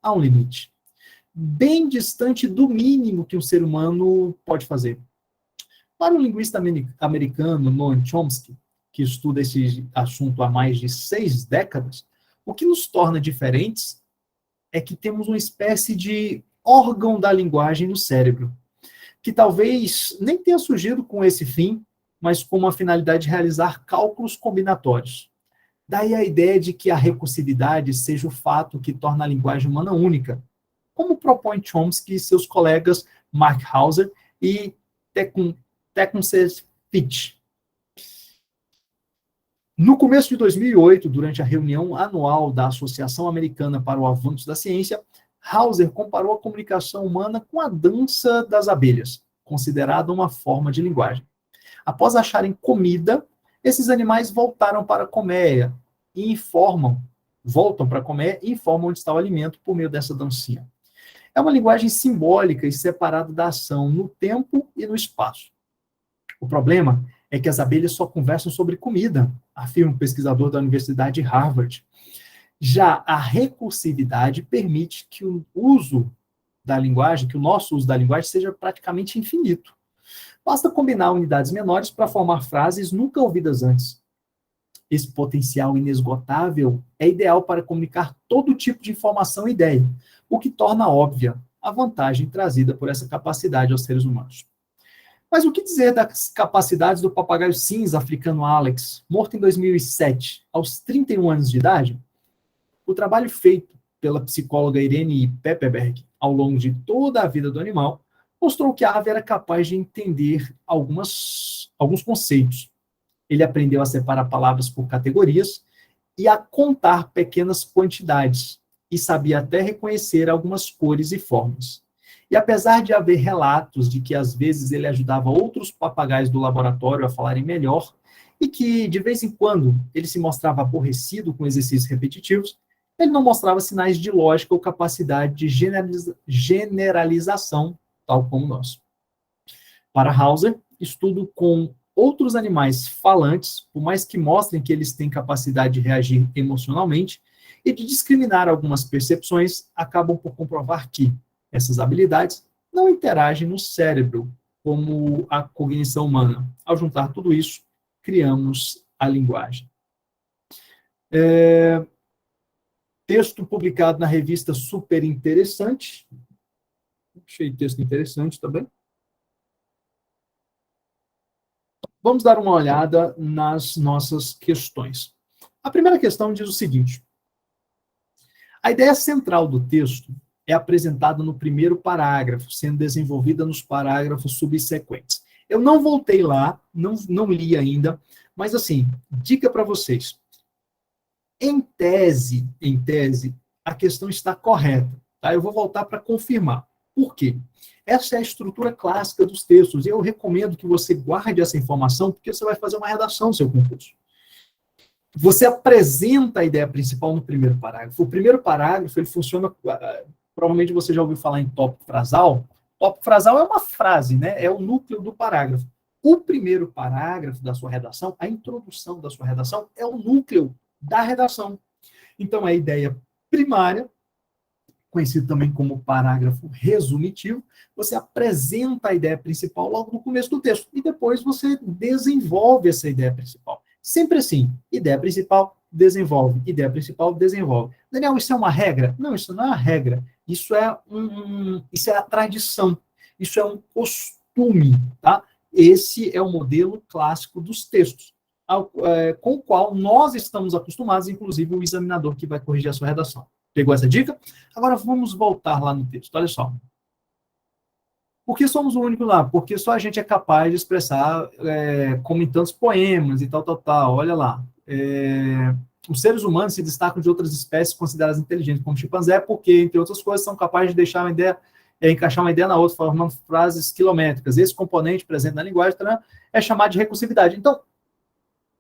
há um limite, bem distante do mínimo que um ser humano pode fazer. Para o linguista americano Noam Chomsky, que estuda esse assunto há mais de 6 décadas, o que nos torna diferentes é que temos uma espécie de órgão da linguagem no cérebro, que talvez nem tenha surgido com esse fim, mas com a finalidade de realizar cálculos combinatórios. Daí a ideia de que a recursividade seja o fato que torna a linguagem humana única, como propõe Chomsky e seus colegas Mark Hauser e Tecumseh Fitch. No começo de 2008, durante a reunião anual da Associação Americana para o Avanço da Ciência, Hauser comparou a comunicação humana com a dança das abelhas, considerada uma forma de linguagem. Após acharem comida, esses animais voltaram para a colmeia e voltam para a colmeia e informam onde está o alimento por meio dessa dancinha. É uma linguagem simbólica e separada da ação no tempo e no espaço. O problema é que as abelhas só conversam sobre comida, afirma um pesquisador da Universidade de Harvard. Já a recursividade permite que o uso da linguagem, que o nosso uso da linguagem seja praticamente infinito. Basta combinar unidades menores para formar frases nunca ouvidas antes. Esse potencial inesgotável é ideal para comunicar todo tipo de informação e ideia, o que torna óbvia a vantagem trazida por essa capacidade aos seres humanos. Mas o que dizer das capacidades do papagaio cinza africano Alex, morto em 2007, aos 31 anos de idade? O trabalho feito pela psicóloga Irene Pepperberg ao longo de toda a vida do animal mostrou que a ave era capaz de entender alguns conceitos. Ele aprendeu a separar palavras por categorias e a contar pequenas quantidades, e sabia até reconhecer algumas cores e formas. E apesar de haver relatos de que às vezes ele ajudava outros papagaios do laboratório a falarem melhor, e que de vez em quando ele se mostrava aborrecido com exercícios repetitivos, ele não mostrava sinais de lógica ou capacidade de generalização, tal como nós. Para Hauser, estudo com outros animais falantes, por mais que mostrem que eles têm capacidade de reagir emocionalmente e de discriminar algumas percepções, acabam por comprovar que essas habilidades não interagem no cérebro como a cognição humana. Ao juntar tudo isso, criamos a linguagem. Texto publicado na revista Super Interessante. Achei texto interessante também. Vamos dar uma olhada nas nossas questões. A primeira questão diz o seguinte: a ideia central do texto é apresentada no primeiro parágrafo, sendo desenvolvida nos parágrafos subsequentes. Eu não voltei lá, não li ainda, mas assim, dica para vocês. Em tese, a questão está correta. Tá? Eu vou voltar para confirmar. Por quê? Essa é a estrutura clássica dos textos. E eu recomendo que você guarde essa informação, porque você vai fazer uma redação do seu concurso. Você apresenta a ideia principal no primeiro parágrafo. O primeiro parágrafo, ele funciona... Provavelmente você já ouviu falar em tópico frasal. Tópico frasal é uma frase, né? É o núcleo do parágrafo. O primeiro parágrafo da sua redação, a introdução da sua redação, é o núcleo da redação. Então, a ideia primária, conhecido também como parágrafo resumitivo, você apresenta a ideia principal logo no começo do texto, e depois você desenvolve essa ideia principal. Sempre assim, ideia principal, desenvolve, ideia principal, desenvolve. Daniel, isso é uma regra? Não, isso não é uma regra. Isso é a tradição. Isso é um costume, tá? Esse é o modelo clássico dos textos, com o qual nós estamos acostumados, inclusive o examinador que vai corrigir a sua redação. Pegou essa dica? Agora vamos voltar lá no texto. Olha só. Por que somos o único lá? Porque só a gente é capaz de expressar como em tantos poemas e tal. Olha lá. Os seres humanos se destacam de outras espécies consideradas inteligentes, como o chimpanzé, porque, entre outras coisas, são capazes de deixar uma ideia, encaixar uma ideia na outra, formando frases quilométricas. Esse componente presente na linguagem é chamado de recursividade. Então,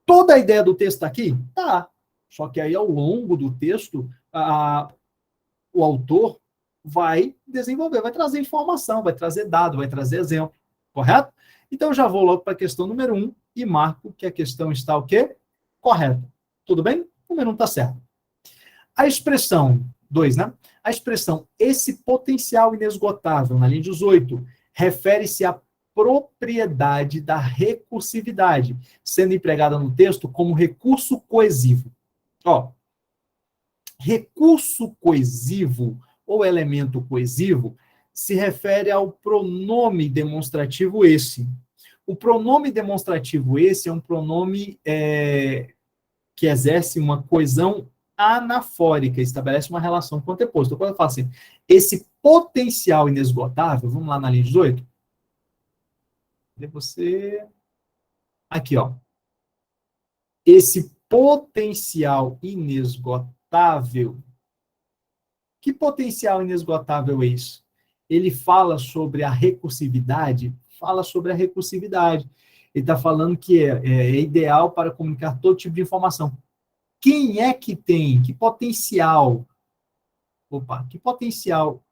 toda a ideia do texto está aqui? Tá. Só que aí, ao longo do texto, o autor vai desenvolver, vai trazer informação, vai trazer dado, vai trazer exemplo. Correto? Então, eu já vou logo para a questão número 1 e marco que a questão está o quê? Correta. Tudo bem? O número 1 está certo. A expressão 2, né? A expressão esse potencial inesgotável, na linha 18, refere-se à propriedade da recursividade, sendo empregada no texto como recurso coesivo. Ó, recurso coesivo ou elemento coesivo se refere ao pronome demonstrativo esse. O pronome demonstrativo esse é um pronome que exerce uma coesão anafórica, estabelece uma relação com o anteposto. Quando eu falo assim, esse potencial inesgotável, vamos lá na linha 18. Você... Aqui, ó. Esse potencial inesgotável. Que potencial inesgotável é isso? Ele fala sobre a recursividade? Fala sobre a recursividade. Ele está falando que é ideal para comunicar todo tipo de informação. Quem é que tem? Que potencial? Que potencial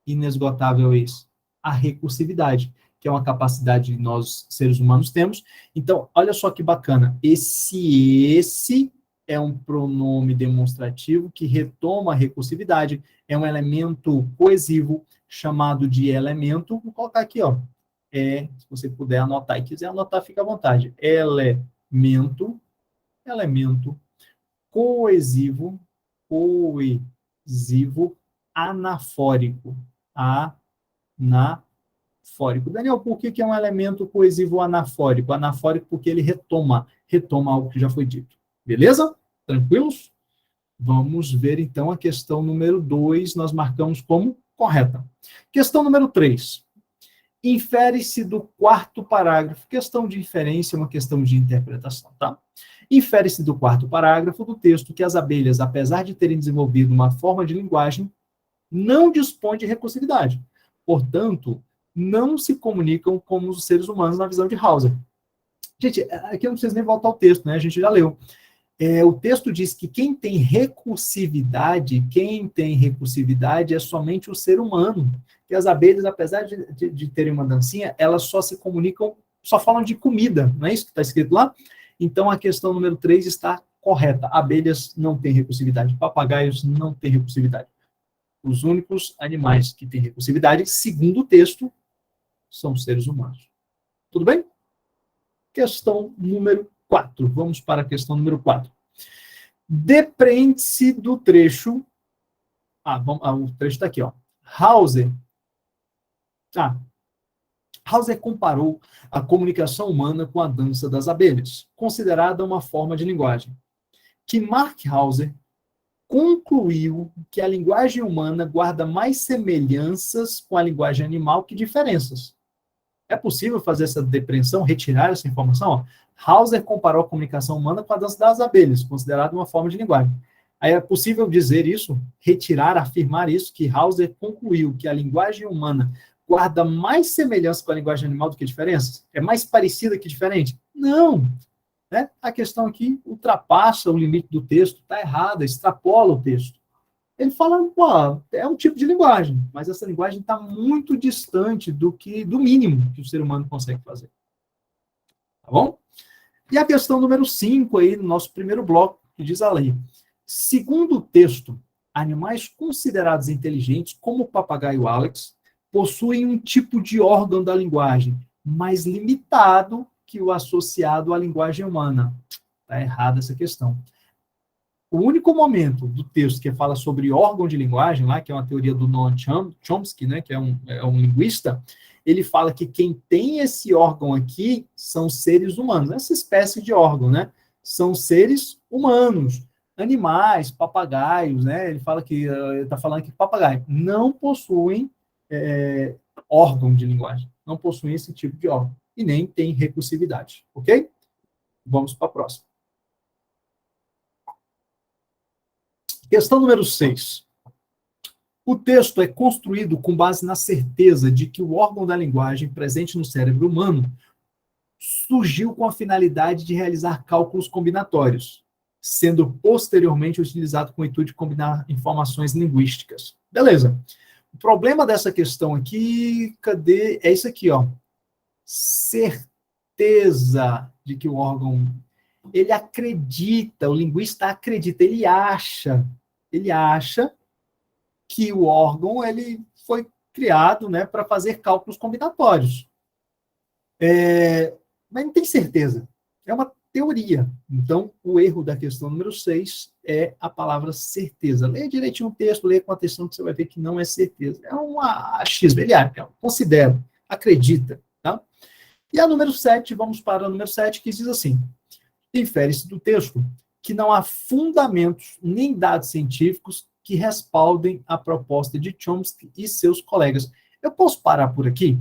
inesgotável é isso? A recursividade, que é uma capacidade que nós, seres humanos, temos. Então, olha só que bacana. Esse é um pronome demonstrativo que retoma a recursividade, é um elemento coesivo chamado de elemento. Vou colocar aqui, ó. Se você puder anotar e quiser anotar, fica à vontade. Elemento coesivo, anafórico. Anafórico. Daniel, por que é um elemento coesivo anafórico? Anafórico porque ele retoma algo que já foi dito. Beleza? Tranquilos? Vamos ver, então, a questão número 2, nós marcamos como correta. Questão número 3. Infere-se do quarto parágrafo. Questão de inferência é uma questão de interpretação, tá? Infere-se do quarto parágrafo do texto que as abelhas, apesar de terem desenvolvido uma forma de linguagem, não dispõem de recursividade. Portanto, não se comunicam como os seres humanos na visão de Hauser. Gente, aqui eu não preciso nem voltar ao texto, né? A gente já leu. O texto diz que quem tem recursividade é somente o ser humano. E as abelhas, apesar de terem uma dancinha, elas só se comunicam, só falam de comida, não é isso que está escrito lá? Então, a questão número 3 está correta. Abelhas não têm recursividade, papagaios não têm recursividade. Os únicos animais que têm recursividade, segundo o texto, são os seres humanos. Tudo bem? Questão número 4. Vamos para a questão número 4. Depreende-se do trecho... o trecho está aqui, ó. Hauser Hauser comparou a comunicação humana com a dança das abelhas, considerada uma forma de linguagem, que Mark Hauser concluiu que a linguagem humana guarda mais semelhanças com a linguagem animal que diferenças. É possível fazer essa depreensão, retirar essa informação? Hauser comparou a comunicação humana com a dança das abelhas, considerada uma forma de linguagem. Aí é possível dizer isso, retirar, afirmar isso, que Hauser concluiu que a linguagem humana guarda mais semelhança com a linguagem animal do que diferenças? É mais parecida que diferente? Não. Né? A questão aqui ultrapassa o limite do texto, está errada, extrapola o texto. Ele fala, pô, é um tipo de linguagem, mas essa linguagem está muito distante do mínimo que o ser humano consegue fazer. Tá bom? E a questão número 5 aí, no nosso primeiro bloco, que diz a lei. Segundo o texto, animais considerados inteligentes, como o papagaio Alex, possuem um tipo de órgão da linguagem mais limitado que o associado à linguagem humana. Está errada essa questão. O único momento do texto que fala sobre órgão de linguagem, lá, que é uma teoria do Noam Chomsky, né, que é um linguista, ele fala que quem tem esse órgão aqui são seres humanos. Essa espécie de órgão, né? São seres humanos, animais, papagaios, né? Ele fala que está falando que papagaio não possuem órgão de linguagem, não possuem esse tipo de órgão e nem tem recursividade, ok? Vamos para a próxima. Questão número 6. O texto é construído com base na certeza de que o órgão da linguagem presente no cérebro humano surgiu com a finalidade de realizar cálculos combinatórios, sendo posteriormente utilizado com o intuito de combinar informações linguísticas. Beleza. O problema dessa questão aqui, é isso aqui, ó. Certeza de que o órgão, ele acredita, o linguista acredita, ele acha que o órgão ele foi criado, né, para fazer cálculos combinatórios. Mas não tem certeza. É uma teoria. Então, o erro da questão número 6 é a palavra certeza. Leia direitinho o texto, leia com atenção, que você vai ver que não é certeza. É um achismo. Ele considera, acredita. Tá? E a número 7, vamos para a número 7, que diz assim: infere-se do texto que não há fundamentos nem dados científicos que respaldem a proposta de Chomsky e seus colegas. Eu posso parar por aqui?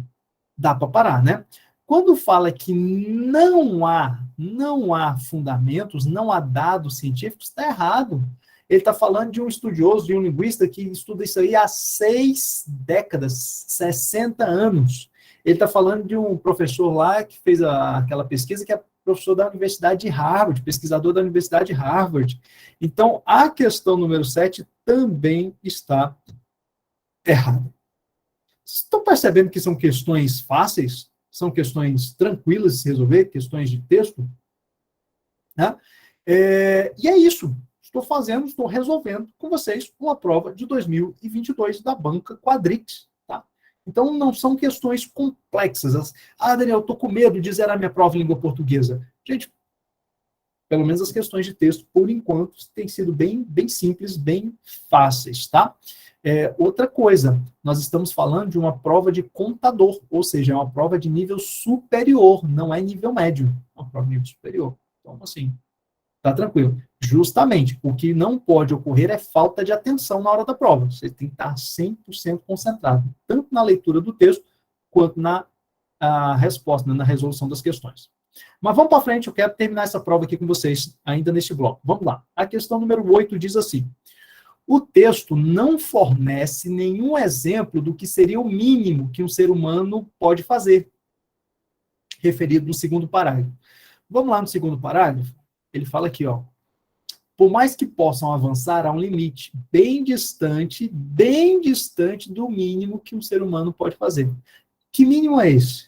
Dá para parar, né? Quando fala que não há fundamentos, não há dados científicos, está errado. Ele está falando de um estudioso, de um linguista que estuda isso aí há 6 décadas, 60 anos. Ele está falando de um professor lá que fez aquela pesquisa, que é professor da Universidade de Harvard, pesquisador da Universidade de Harvard. Então, a questão número 7 também está errada. Estão percebendo que são questões fáceis? São questões tranquilas de se resolver, questões de texto? Né? E é isso. Estou resolvendo com vocês uma prova de 2022 da banca Quadrix. Tá? Então, não são questões complexas. Daniel, estou com medo de zerar minha prova em língua portuguesa. Gente, pelo menos as questões de texto, por enquanto, têm sido bem simples, bem fáceis, tá? Outra coisa, nós estamos falando de uma prova de contador, ou seja, é uma prova de nível superior, não é nível médio, é uma prova de nível superior. Então, assim, tá tranquilo. Justamente, o que não pode ocorrer é falta de atenção na hora da prova. Você tem que estar 100% concentrado, tanto na leitura do texto, quanto na resposta, na resolução das questões. Mas vamos para frente, eu quero terminar essa prova aqui com vocês, ainda neste bloco. Vamos lá. A questão número 8 diz assim: o texto não fornece nenhum exemplo do que seria o mínimo que um ser humano pode fazer, referido no segundo parágrafo. Vamos lá no segundo parágrafo? Ele fala aqui, ó. Por mais que possam avançar, há um limite bem distante do mínimo que um ser humano pode fazer. Que mínimo é esse?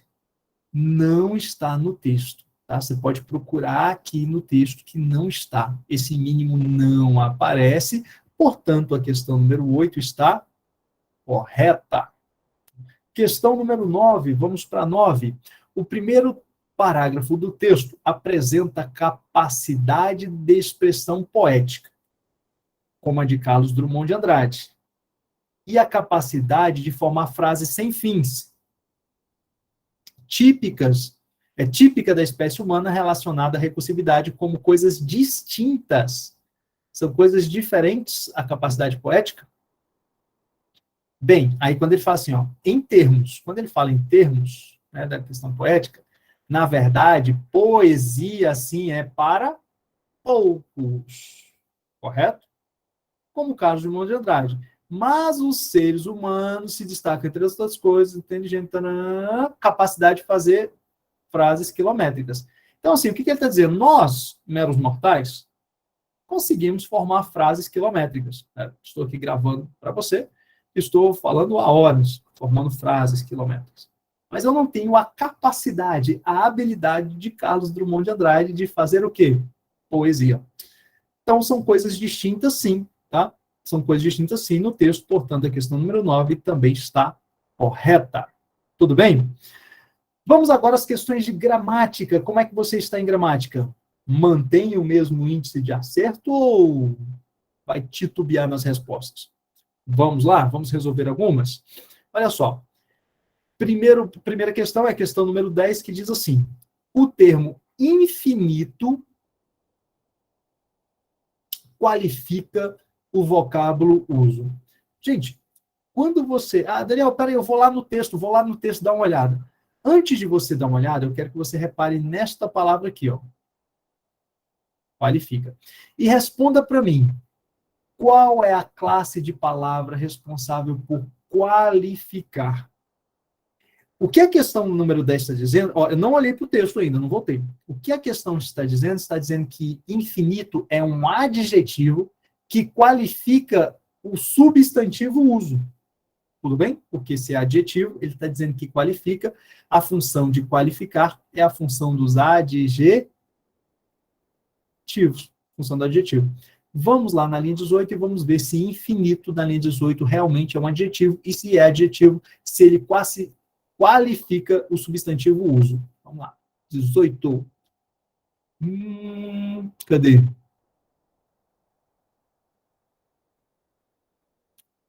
Não está no texto. Tá? Você pode procurar aqui no texto que não está. Esse mínimo não aparece, portanto, a questão número 8 está correta. Questão número 9, vamos para 9. O primeiro parágrafo do texto apresenta capacidade de expressão poética, como a de Carlos Drummond de Andrade, e a capacidade de formar frases sem fins. típica da espécie humana relacionada à recursividade como coisas distintas. São coisas diferentes à capacidade poética? Bem, aí quando ele fala assim, ó, em termos, quando ele fala em termos, né, da questão poética, na verdade, poesia, assim, é para poucos, correto? Como o caso de Drummond de Andrade. Mas os seres humanos se destacam, entre outras coisas, inteligente, capacidade de fazer frases quilométricas. Então, assim, o que ele está dizendo? Nós, meros mortais, conseguimos formar frases quilométricas. Estou aqui gravando para você, estou falando há horas, formando frases quilométricas. Mas eu não tenho a capacidade, a habilidade de Carlos Drummond de Andrade de fazer o quê? Poesia. Então, são coisas distintas, sim, tá? São coisas distintas, sim, no texto. Portanto, a questão número 9 também está correta. Tudo bem? Vamos agora às questões de gramática. Como é que você está em gramática? Mantém o mesmo índice de acerto ou vai titubear nas respostas? Vamos lá? Vamos resolver algumas? Olha só. Primeira questão é a questão número 10, que diz assim: o termo infinito qualifica o vocábulo uso. Gente, quando você... Daniel, peraí, eu vou lá no texto dar uma olhada. Antes de você dar uma olhada, eu quero que você repare nesta palavra aqui, ó. Qualifica. E responda para mim, qual é a classe de palavra responsável por qualificar? O que a questão número 10 está dizendo? Ó, eu não olhei para o texto ainda, não voltei. O que a questão está dizendo? Está dizendo que infinito é um adjetivo que qualifica o substantivo uso. Tudo bem? Porque se é adjetivo, ele está dizendo que qualifica. A função de qualificar é a função dos adjetivos. Função do adjetivo. Vamos lá na linha 18 e vamos ver se infinito na linha 18 realmente é um adjetivo, e se é adjetivo, se ele quase qualifica o substantivo uso. Vamos lá. 18. Cadê?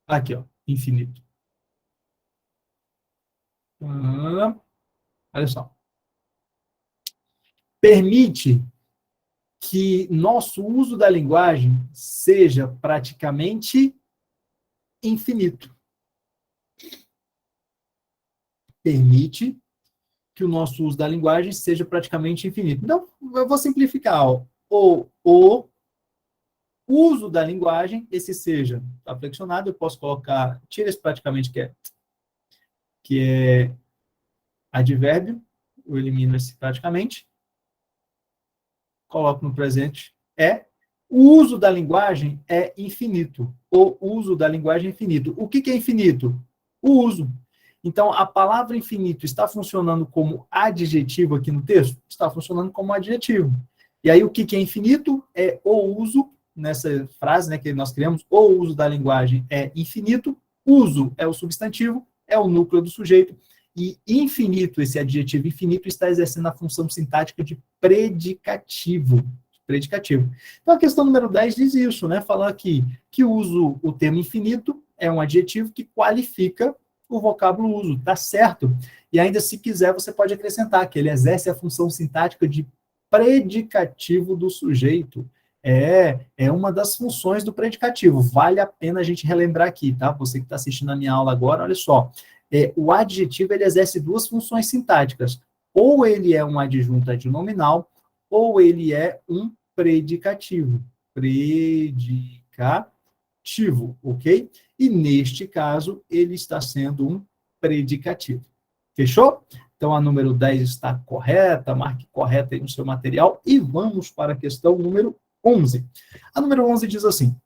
Aqui, ó. Infinito. Olha só. Permite que nosso uso da linguagem seja praticamente infinito. Permite que o nosso uso da linguagem seja praticamente infinito. Então, eu vou simplificar. Ó. O uso da linguagem, esse seja, está flexionado, eu posso colocar, tira esse praticamente que é advérbio, eu elimino esse praticamente, coloco no presente, o uso da linguagem é infinito. O uso da linguagem é infinito. O que é infinito? O uso. Então, a palavra infinito está funcionando como adjetivo aqui no texto? Está funcionando como adjetivo. E aí, o que é infinito? É o uso, nessa frase, né, que nós criamos, o uso da linguagem é infinito, uso é o substantivo, é o núcleo do sujeito, e infinito, esse adjetivo infinito, está exercendo a função sintática de predicativo. Então, a questão número 10 diz isso, né? Fala aqui que o termo infinito é um adjetivo que qualifica o vocábulo uso, tá certo? E ainda, se quiser, você pode acrescentar que ele exerce a função sintática de predicativo do sujeito. É uma das funções do predicativo. Vale a pena a gente relembrar aqui, tá? Você que está assistindo a minha aula agora, olha só. O adjetivo, ele exerce duas funções sintáticas. Ou ele é um adjunto adnominal, ou ele é um predicativo. Predicativo, ok? E neste caso, ele está sendo um predicativo. Fechou? Então, a número 10 está correta, marque correta aí no seu material. E vamos para a questão número 11. A número 11 diz assim: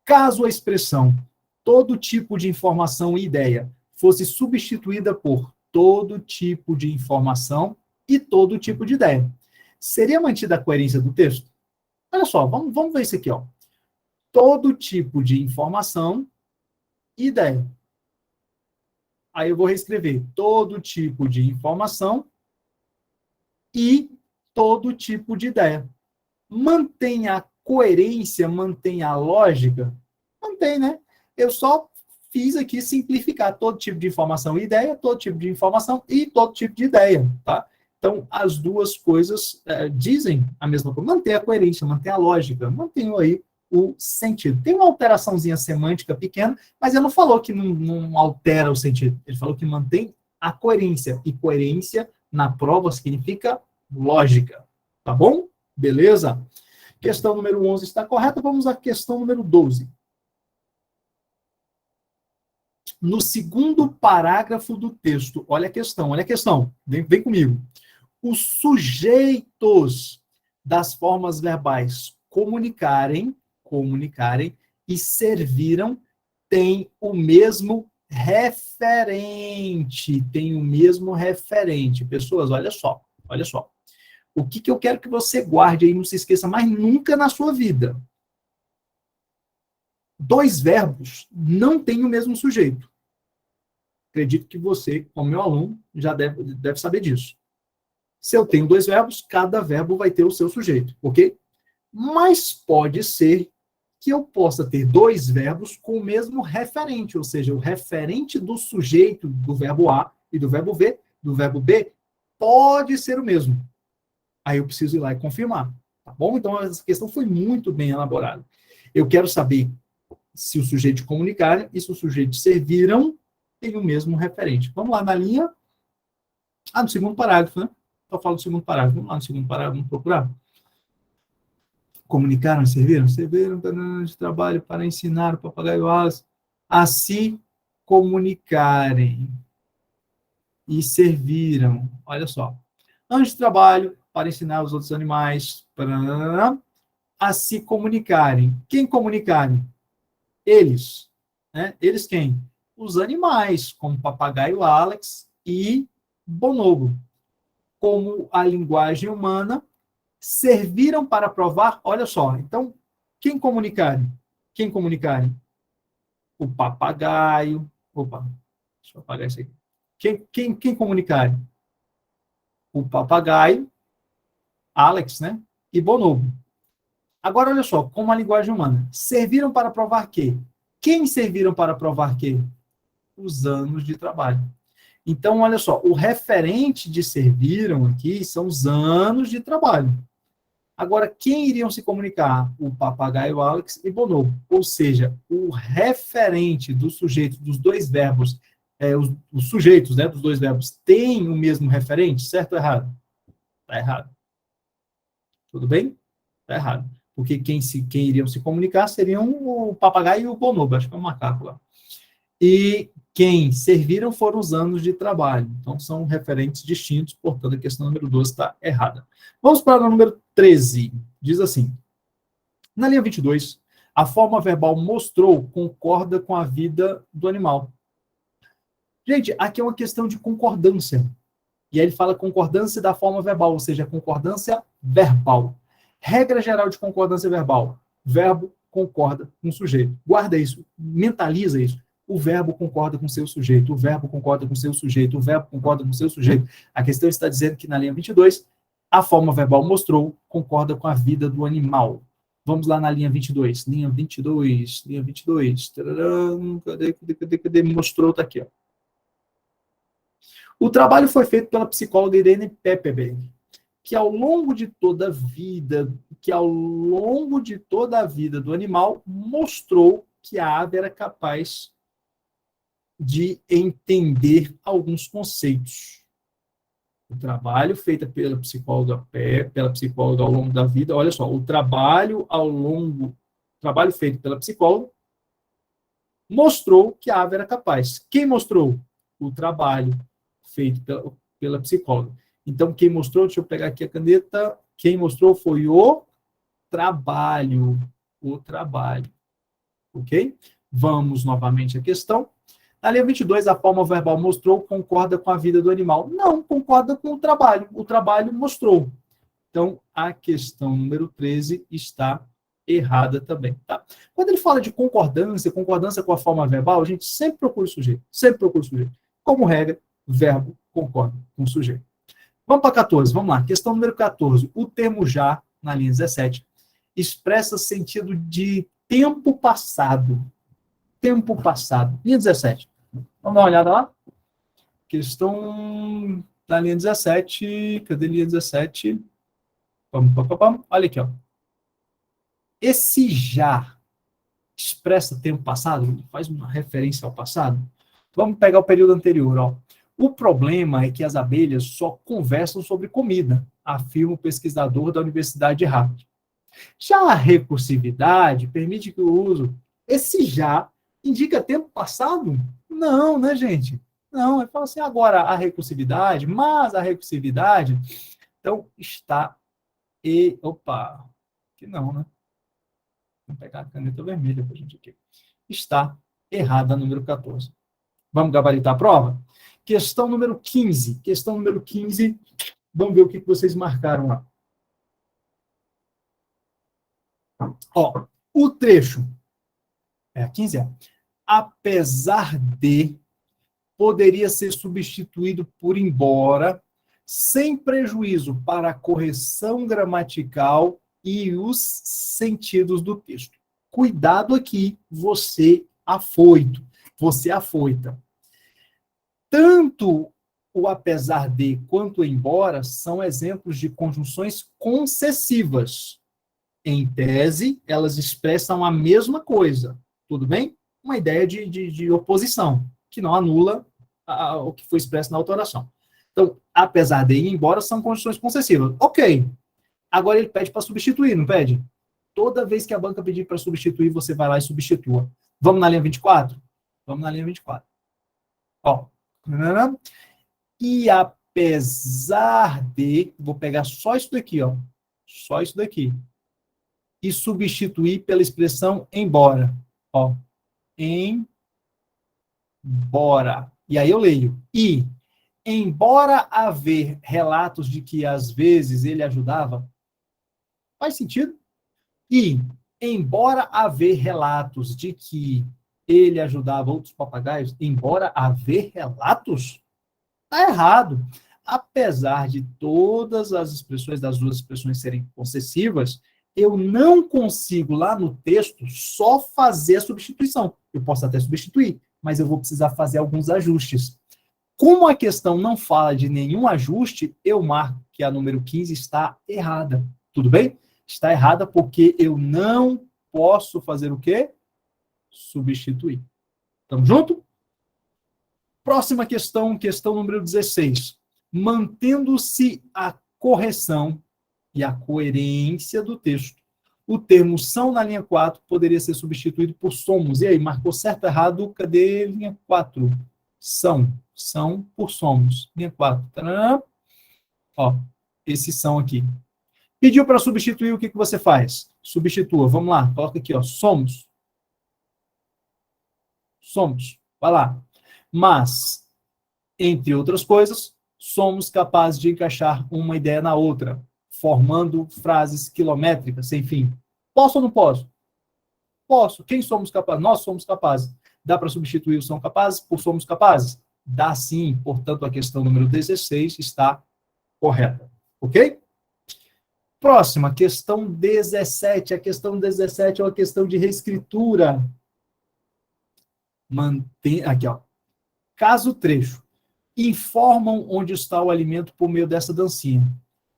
caso a expressão todo tipo de informação e ideia fosse substituída por todo tipo de informação e todo tipo de ideia, seria mantida a coerência do texto? Olha só, vamos ver isso aqui, ó. Todo tipo de informação e ideia. Aí eu vou reescrever todo tipo de informação e todo tipo de ideia. Mantém a coerência, mantém a lógica? Mantém, né? Eu só fiz aqui simplificar todo tipo de informação e ideia, todo tipo de informação e todo tipo de ideia, tá? Então, as duas coisas dizem a mesma coisa. Manter a coerência, manter a lógica, mantenham aí o sentido. Tem uma alteraçãozinha semântica pequena, mas ele não falou que não altera o sentido. Ele falou que mantém a coerência. E coerência, na prova, significa lógica. Tá bom? Beleza? Questão número 11 está correta. Vamos à questão número 12. No segundo parágrafo do texto, olha a questão, vem comigo. Os sujeitos das formas verbais comunicarem e serviram têm o mesmo referente, Pessoas, olha só. O que eu quero que você guarde aí, não se esqueça mais nunca na sua vida. Dois verbos não têm o mesmo sujeito. Acredito que você, como meu aluno, já deve saber disso. Se eu tenho dois verbos, cada verbo vai ter o seu sujeito, ok? Mas pode ser que eu possa ter dois verbos com o mesmo referente, ou seja, o referente do sujeito do verbo A e do verbo B, pode ser o mesmo. Aí eu preciso ir lá e confirmar, tá bom? Então, essa questão foi muito bem elaborada. Eu quero saber se o sujeito comunicar e se o sujeito serviram tem o mesmo referente. Vamos lá na linha... no segundo parágrafo, né? Só falo do segundo parágrafo. Vamos lá no segundo parágrafo, vamos procurar. Comunicaram, serviram? Serviram de trabalho para ensinar o papagaio a se comunicarem. E serviram. Olha só. Anos de trabalho para ensinar os outros animais a se comunicarem. Quem comunicarem? Eles. Né? Eles quem? Os animais, como papagaio Alex e bonobo. Como a linguagem humana, serviram para provar, olha só, então, quem comunicarem? O papagaio, deixa eu apagar isso aqui. Quem comunicarem? O papagaio, Alex, né? E bonobo. Agora, olha só, como a linguagem humana, serviram para provar quê? Quem serviram para provar quê? Os anos de trabalho. Então, olha só, o referente de serviram aqui são os anos de trabalho. Agora, quem iriam se comunicar? O papagaio Alex e bonobo. Ou seja, o referente do sujeito dos dois verbos, os sujeitos, né, dos dois verbos, têm o mesmo referente? Certo ou errado? Está errado. Tudo bem? Está errado. Porque quem iriam se comunicar seriam o papagaio e o bonobo. Acho que é um macaco lá. E quem serviram foram os anos de trabalho. Então, são referentes distintos, portanto, a questão número 12 está errada. Vamos para o número 13. Diz assim, na linha 22, a forma verbal mostrou concorda com a vida do animal. Gente, aqui é uma questão de concordância. E aí ele fala concordância da forma verbal, ou seja, concordância verbal. Regra geral de concordância verbal. Verbo concorda com o sujeito. Guarda isso, mentaliza isso. O verbo concorda com o seu sujeito, o verbo concorda com o seu sujeito, o verbo concorda com o seu sujeito. A questão está dizendo que na linha 22, a forma verbal mostrou, concorda com a vida do animal. Vamos lá na linha 22. Linha 22. Tararam, cadê? Mostrou, está aqui. Ó. O trabalho foi feito pela psicóloga Irene Pepperberg, que ao longo de toda a vida do animal, mostrou que a ave era capaz de entender alguns conceitos. O trabalho feito pela psicóloga ao longo da vida, olha só, o trabalho feito pela psicóloga mostrou que a ave era capaz. Quem mostrou? O trabalho feito pela psicóloga. Então, quem mostrou, deixa eu pegar aqui a caneta, quem mostrou foi o trabalho. Ok? Vamos novamente à questão. Na linha 22, a forma verbal mostrou concorda com a vida do animal. Não, concorda com o trabalho. O trabalho mostrou. Então, a questão número 13 está errada também. Tá? Quando ele fala de concordância com a forma verbal, a gente sempre procura o sujeito. Como regra, verbo concorda com o sujeito. Vamos para 14, vamos lá. Questão número 14. O termo já, na linha 17, expressa sentido de tempo passado. tempo passado. Linha 17. Vamos dar uma olhada lá? Questão da linha 17. Cadê a linha 17? Olha aqui, ó. Esse já expressa tempo passado, faz uma referência ao passado. Vamos pegar o período anterior, ó. O problema é que as abelhas só conversam sobre comida, afirma o pesquisador da Universidade de Harvard. Já a recursividade permite que o uso. Esse já indica tempo passado? Não, né, gente? Não, ele fala assim, agora a recursividade, mas a recursividade, então está opa, que não, né? Vamos pegar a caneta vermelha para a gente aqui. Está errada, número 14. Vamos gabaritar a prova? Questão número 15. Questão número 15. Vamos ver o que vocês marcaram lá. Ó, o trecho. A 15 é. Apesar de, poderia ser substituído por embora, sem prejuízo para a correção gramatical e os sentidos do texto. Cuidado aqui, você afoito, você afoita. Tanto o apesar de quanto o embora são exemplos de conjunções concessivas. Em tese, elas expressam a mesma coisa, tudo bem? Uma ideia de oposição, que não anula o que foi expresso na outra oração. Então, apesar de e embora são conjunções concessivas. Ok. Agora ele pede para substituir, não pede? Toda vez que a banca pedir para substituir, você vai lá e substitua. Vamos na linha 24? Vamos na linha 24. Ó. E apesar de, vou pegar só isso daqui, ó. Só isso daqui. E substituir pela expressão embora. Ó. Embora. E aí eu leio. E, embora haver relatos de que às vezes ele ajudava, faz sentido? E, embora haver relatos de que ele ajudava outros papagaios, embora haver relatos, está errado. Apesar de todas as expressões, das duas expressões serem concessivas, eu não consigo lá no texto só fazer a substituição. Eu posso até substituir, mas eu vou precisar fazer alguns ajustes. Como a questão não fala de nenhum ajuste, eu marco que a número 15 está errada. Tudo bem? Está errada porque eu não posso fazer o quê? Substituir. Estamos junto? Próxima questão, questão número 16. Mantendo-se a correção e a coerência do texto, o termo são na linha 4 poderia ser substituído por somos. E aí, marcou certo ou errado? Cadê linha 4? São por somos. Linha 4. Tadã. Ó, esses são aqui. Pediu para substituir, o que você faz? Substitua. Vamos lá, coloca aqui, ó, somos. Somos. Vai lá. Mas, entre outras coisas, somos capazes de encaixar uma ideia na outra, formando frases quilométricas, sem fim. Posso ou não posso? Posso. Quem somos capazes? Nós somos capazes. Dá para substituir o são capazes por somos capazes? Dá sim. Portanto, a questão número 16 está correta. Ok? Próxima, questão 17. A questão 17 é uma questão de reescritura. Aqui, ó. Caso trecho. Informam onde está o alimento por meio dessa dancinha.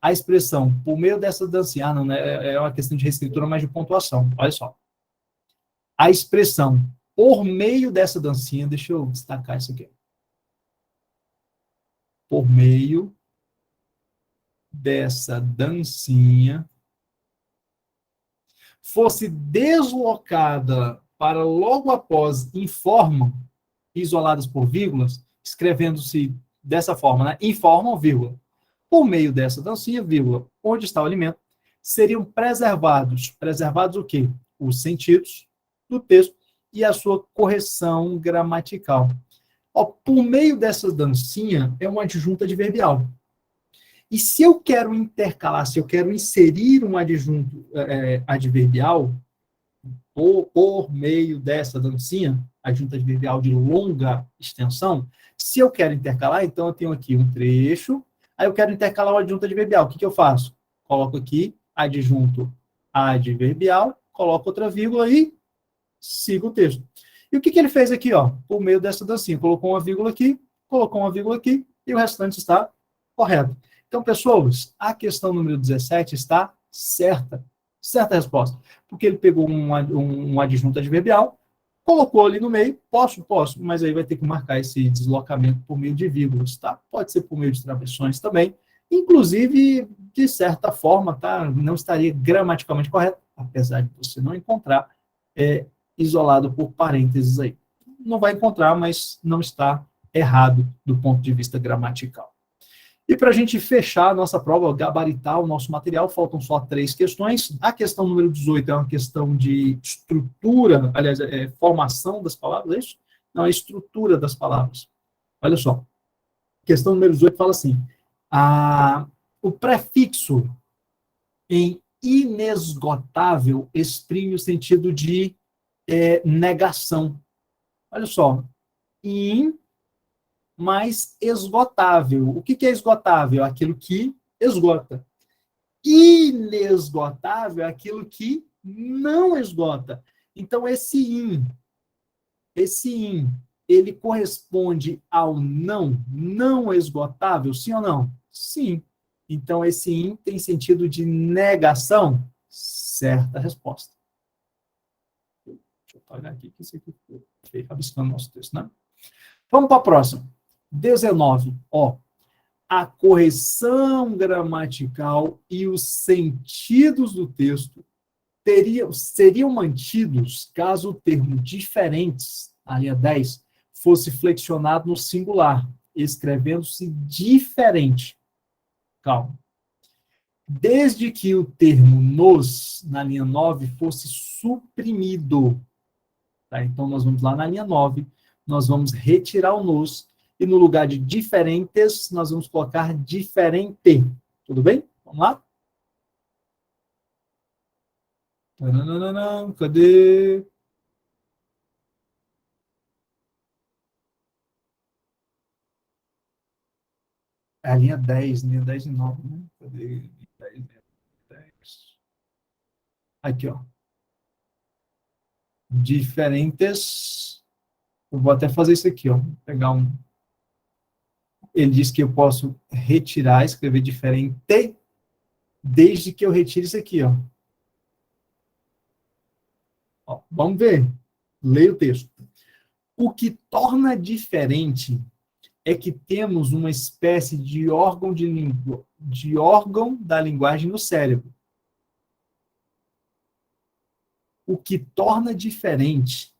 A expressão por meio dessa dancinha, não, né? É uma questão de reescritura, mas de pontuação. Olha só. A expressão por meio dessa dancinha, deixa eu destacar isso aqui. Por meio dessa dancinha fosse deslocada para logo após informam, isoladas por vírgulas, escrevendo-se dessa forma, né? Informam, vírgula. Por meio dessa dancinha, vírgula, onde está o alimento, seriam preservados. Preservados o quê? Os sentidos do texto e a sua correção gramatical. Ó, por meio dessa dancinha, é uma adjunta adverbial. E se eu quero intercalar, se eu quero inserir um adjunto adverbial, por meio dessa dancinha, adjunta adverbial de longa extensão, se eu quero intercalar, então eu tenho aqui um trecho, aí eu quero intercalar o adjunto adverbial. O que eu faço? Coloco aqui adjunto adverbial, coloco outra vírgula e sigo o texto. E o que ele fez aqui, ó, por meio dessa dancinha? Colocou uma vírgula aqui, e o restante está correto. Então, pessoas, a questão número 17 está certa. Certa resposta. Porque ele pegou um adjunto adverbial, colocou ali no meio, posso, mas aí vai ter que marcar esse deslocamento por meio de vírgulas, tá? Pode ser por meio de travessões também. Inclusive, de certa forma, tá? Não estaria gramaticalmente correto, apesar de você não encontrar isolado por parênteses aí. Não vai encontrar, mas não está errado do ponto de vista gramatical. E para a gente fechar a nossa prova, gabaritar o nosso material, faltam só 3 questões. A questão número 18 é uma questão de estrutura, aliás, formação das palavras, é isso? Não, é estrutura das palavras. Olha só. Questão número 18 fala assim, o prefixo em inesgotável exprime o sentido de negação. Olha só, in mais esgotável. O que é esgotável? Aquilo que esgota. Inesgotável é aquilo que não esgota. Então, esse in, ele corresponde ao não esgotável, sim ou não? Sim. Então, esse in tem sentido de negação? Certa resposta. Deixa eu apagar aqui, que isso aqui foi rabiscando nosso texto, né? Vamos para a próxima. 19. Ó, a correção gramatical e os sentidos do texto seriam mantidos caso o termo diferentes, a linha 10, fosse flexionado no singular, escrevendo-se diferente. Calma. Desde que o termo nos, na linha 9, fosse suprimido. Tá? Então, nós vamos lá na linha 9, nós vamos retirar o nos, e no lugar de diferentes, nós vamos colocar diferente. Tudo bem? Vamos lá? Cadê? É a linha 10 e 9, né? Cadê? Linha 10, 10. Aqui, ó. Diferentes. Eu vou até fazer isso aqui, ó. Vou pegar um. Ele diz que eu posso retirar, escrever diferente, desde que eu retire isso aqui, ó. Ó, vamos ver. Leia o texto. O que torna diferente é que temos uma espécie de órgão da linguagem no cérebro. O que torna diferente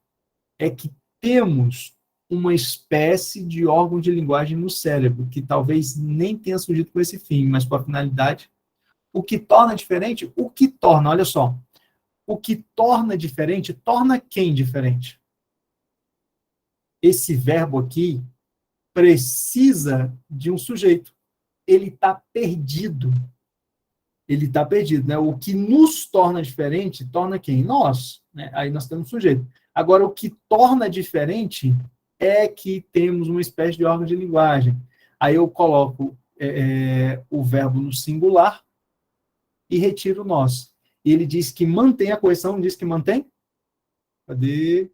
é que temos uma espécie de órgão de linguagem no cérebro, que talvez nem tenha surgido com esse fim, mas com a finalidade. O que torna diferente? O que torna, olha só. O que torna diferente, torna quem diferente? Esse verbo aqui precisa de um sujeito. Ele está perdido. Ele está perdido, né? O que nos torna diferente, torna quem? Nós, né? Aí nós temos sujeito. Agora, o que torna diferente é que temos uma espécie de órgão de linguagem. Aí eu coloco o verbo no singular e retiro o nós. E ele diz que mantém a correção, não diz que mantém? Cadê?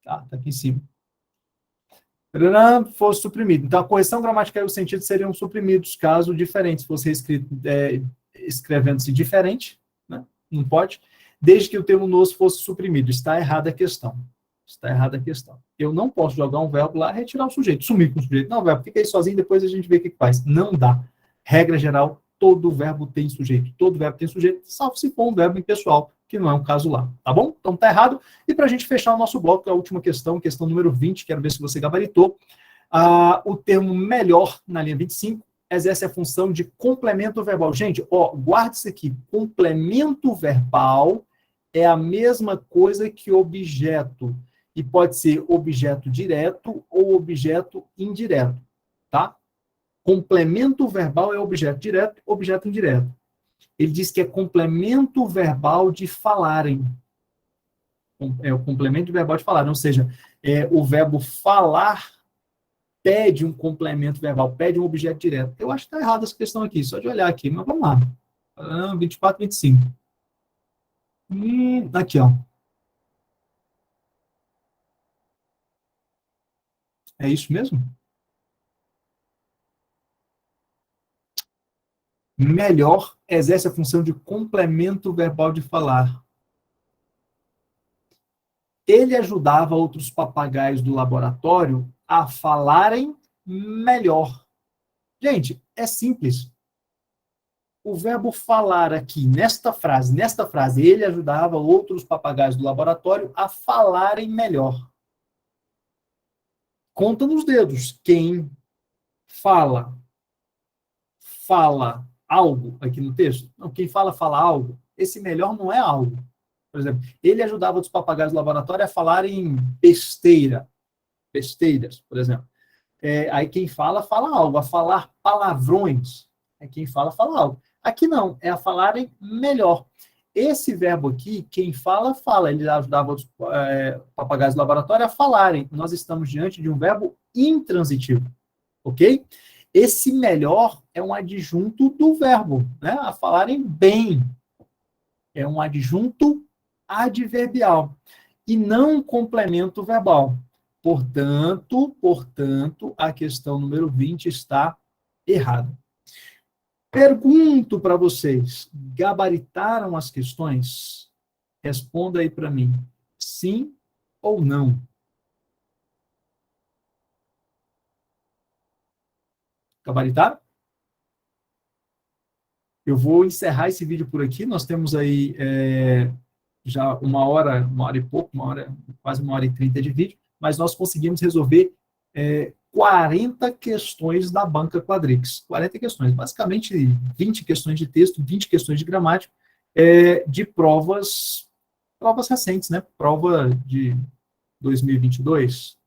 Ah, tá aqui em cima. Fosse suprimido. Então, a correção gramatical e os sentidos seriam suprimidos caso diferente. Se fosse escrito escrevendo-se diferente, né? Não pode, desde que o termo nos fosse suprimido. Está errada a questão. Está errada a questão. Eu não posso jogar um verbo lá e retirar o sujeito, sumir com o sujeito. Não, o verbo fica aí sozinho, depois a gente vê o que faz. Não dá. Regra geral, todo verbo tem sujeito. Todo verbo tem sujeito, salvo se for um verbo impessoal, que não é um caso lá. Tá bom? Então tá errado. E para a gente fechar o nosso bloco, a última questão, questão número 20, quero ver se você gabaritou. O termo melhor, na linha 25, exerce a função de complemento verbal. Gente, ó, guarde isso aqui. Complemento verbal é a mesma coisa que objeto. E pode ser objeto direto ou objeto indireto, tá? Complemento verbal é objeto direto, objeto indireto. Ele diz que é complemento verbal de falarem. É o complemento verbal de falarem, ou seja, o verbo falar pede um complemento verbal, pede um objeto direto. Eu acho que está errada essa questão aqui, só de olhar aqui, mas vamos lá. 24, 25. Aqui, ó. É isso mesmo? Melhor exerce a função de complemento verbal de falar. Ele ajudava outros papagaios do laboratório a falarem melhor. Gente, é simples. O verbo falar aqui, nesta frase, ele ajudava outros papagaios do laboratório a falarem melhor. Conta nos dedos. Quem fala algo aqui no texto? Não, quem fala algo. Esse melhor não é algo. Por exemplo, ele ajudava os papagaios do laboratório a falarem besteiras, por exemplo. Aí quem fala algo, a falar palavrões. Quem fala algo. Aqui não, é a falarem melhor. Esse verbo aqui, quem fala. Ele ajudava os papagaios do laboratório a falarem. Nós estamos diante de um verbo intransitivo, ok? Esse melhor é um adjunto do verbo, né? A falarem bem. É um adjunto adverbial e não um complemento verbal. Portanto, a questão número 20 está errada. Pergunto para vocês, gabaritaram as questões? Responda aí para mim, sim ou não. Gabaritaram? Eu vou encerrar esse vídeo por aqui. Nós temos aí já uma hora e pouco, quase 1h30 de vídeo, mas nós conseguimos resolver 40 questões da banca Quadrix. 40 questões, basicamente 20 questões de texto, 20 questões de gramática, de provas recentes, né? Prova de 2022,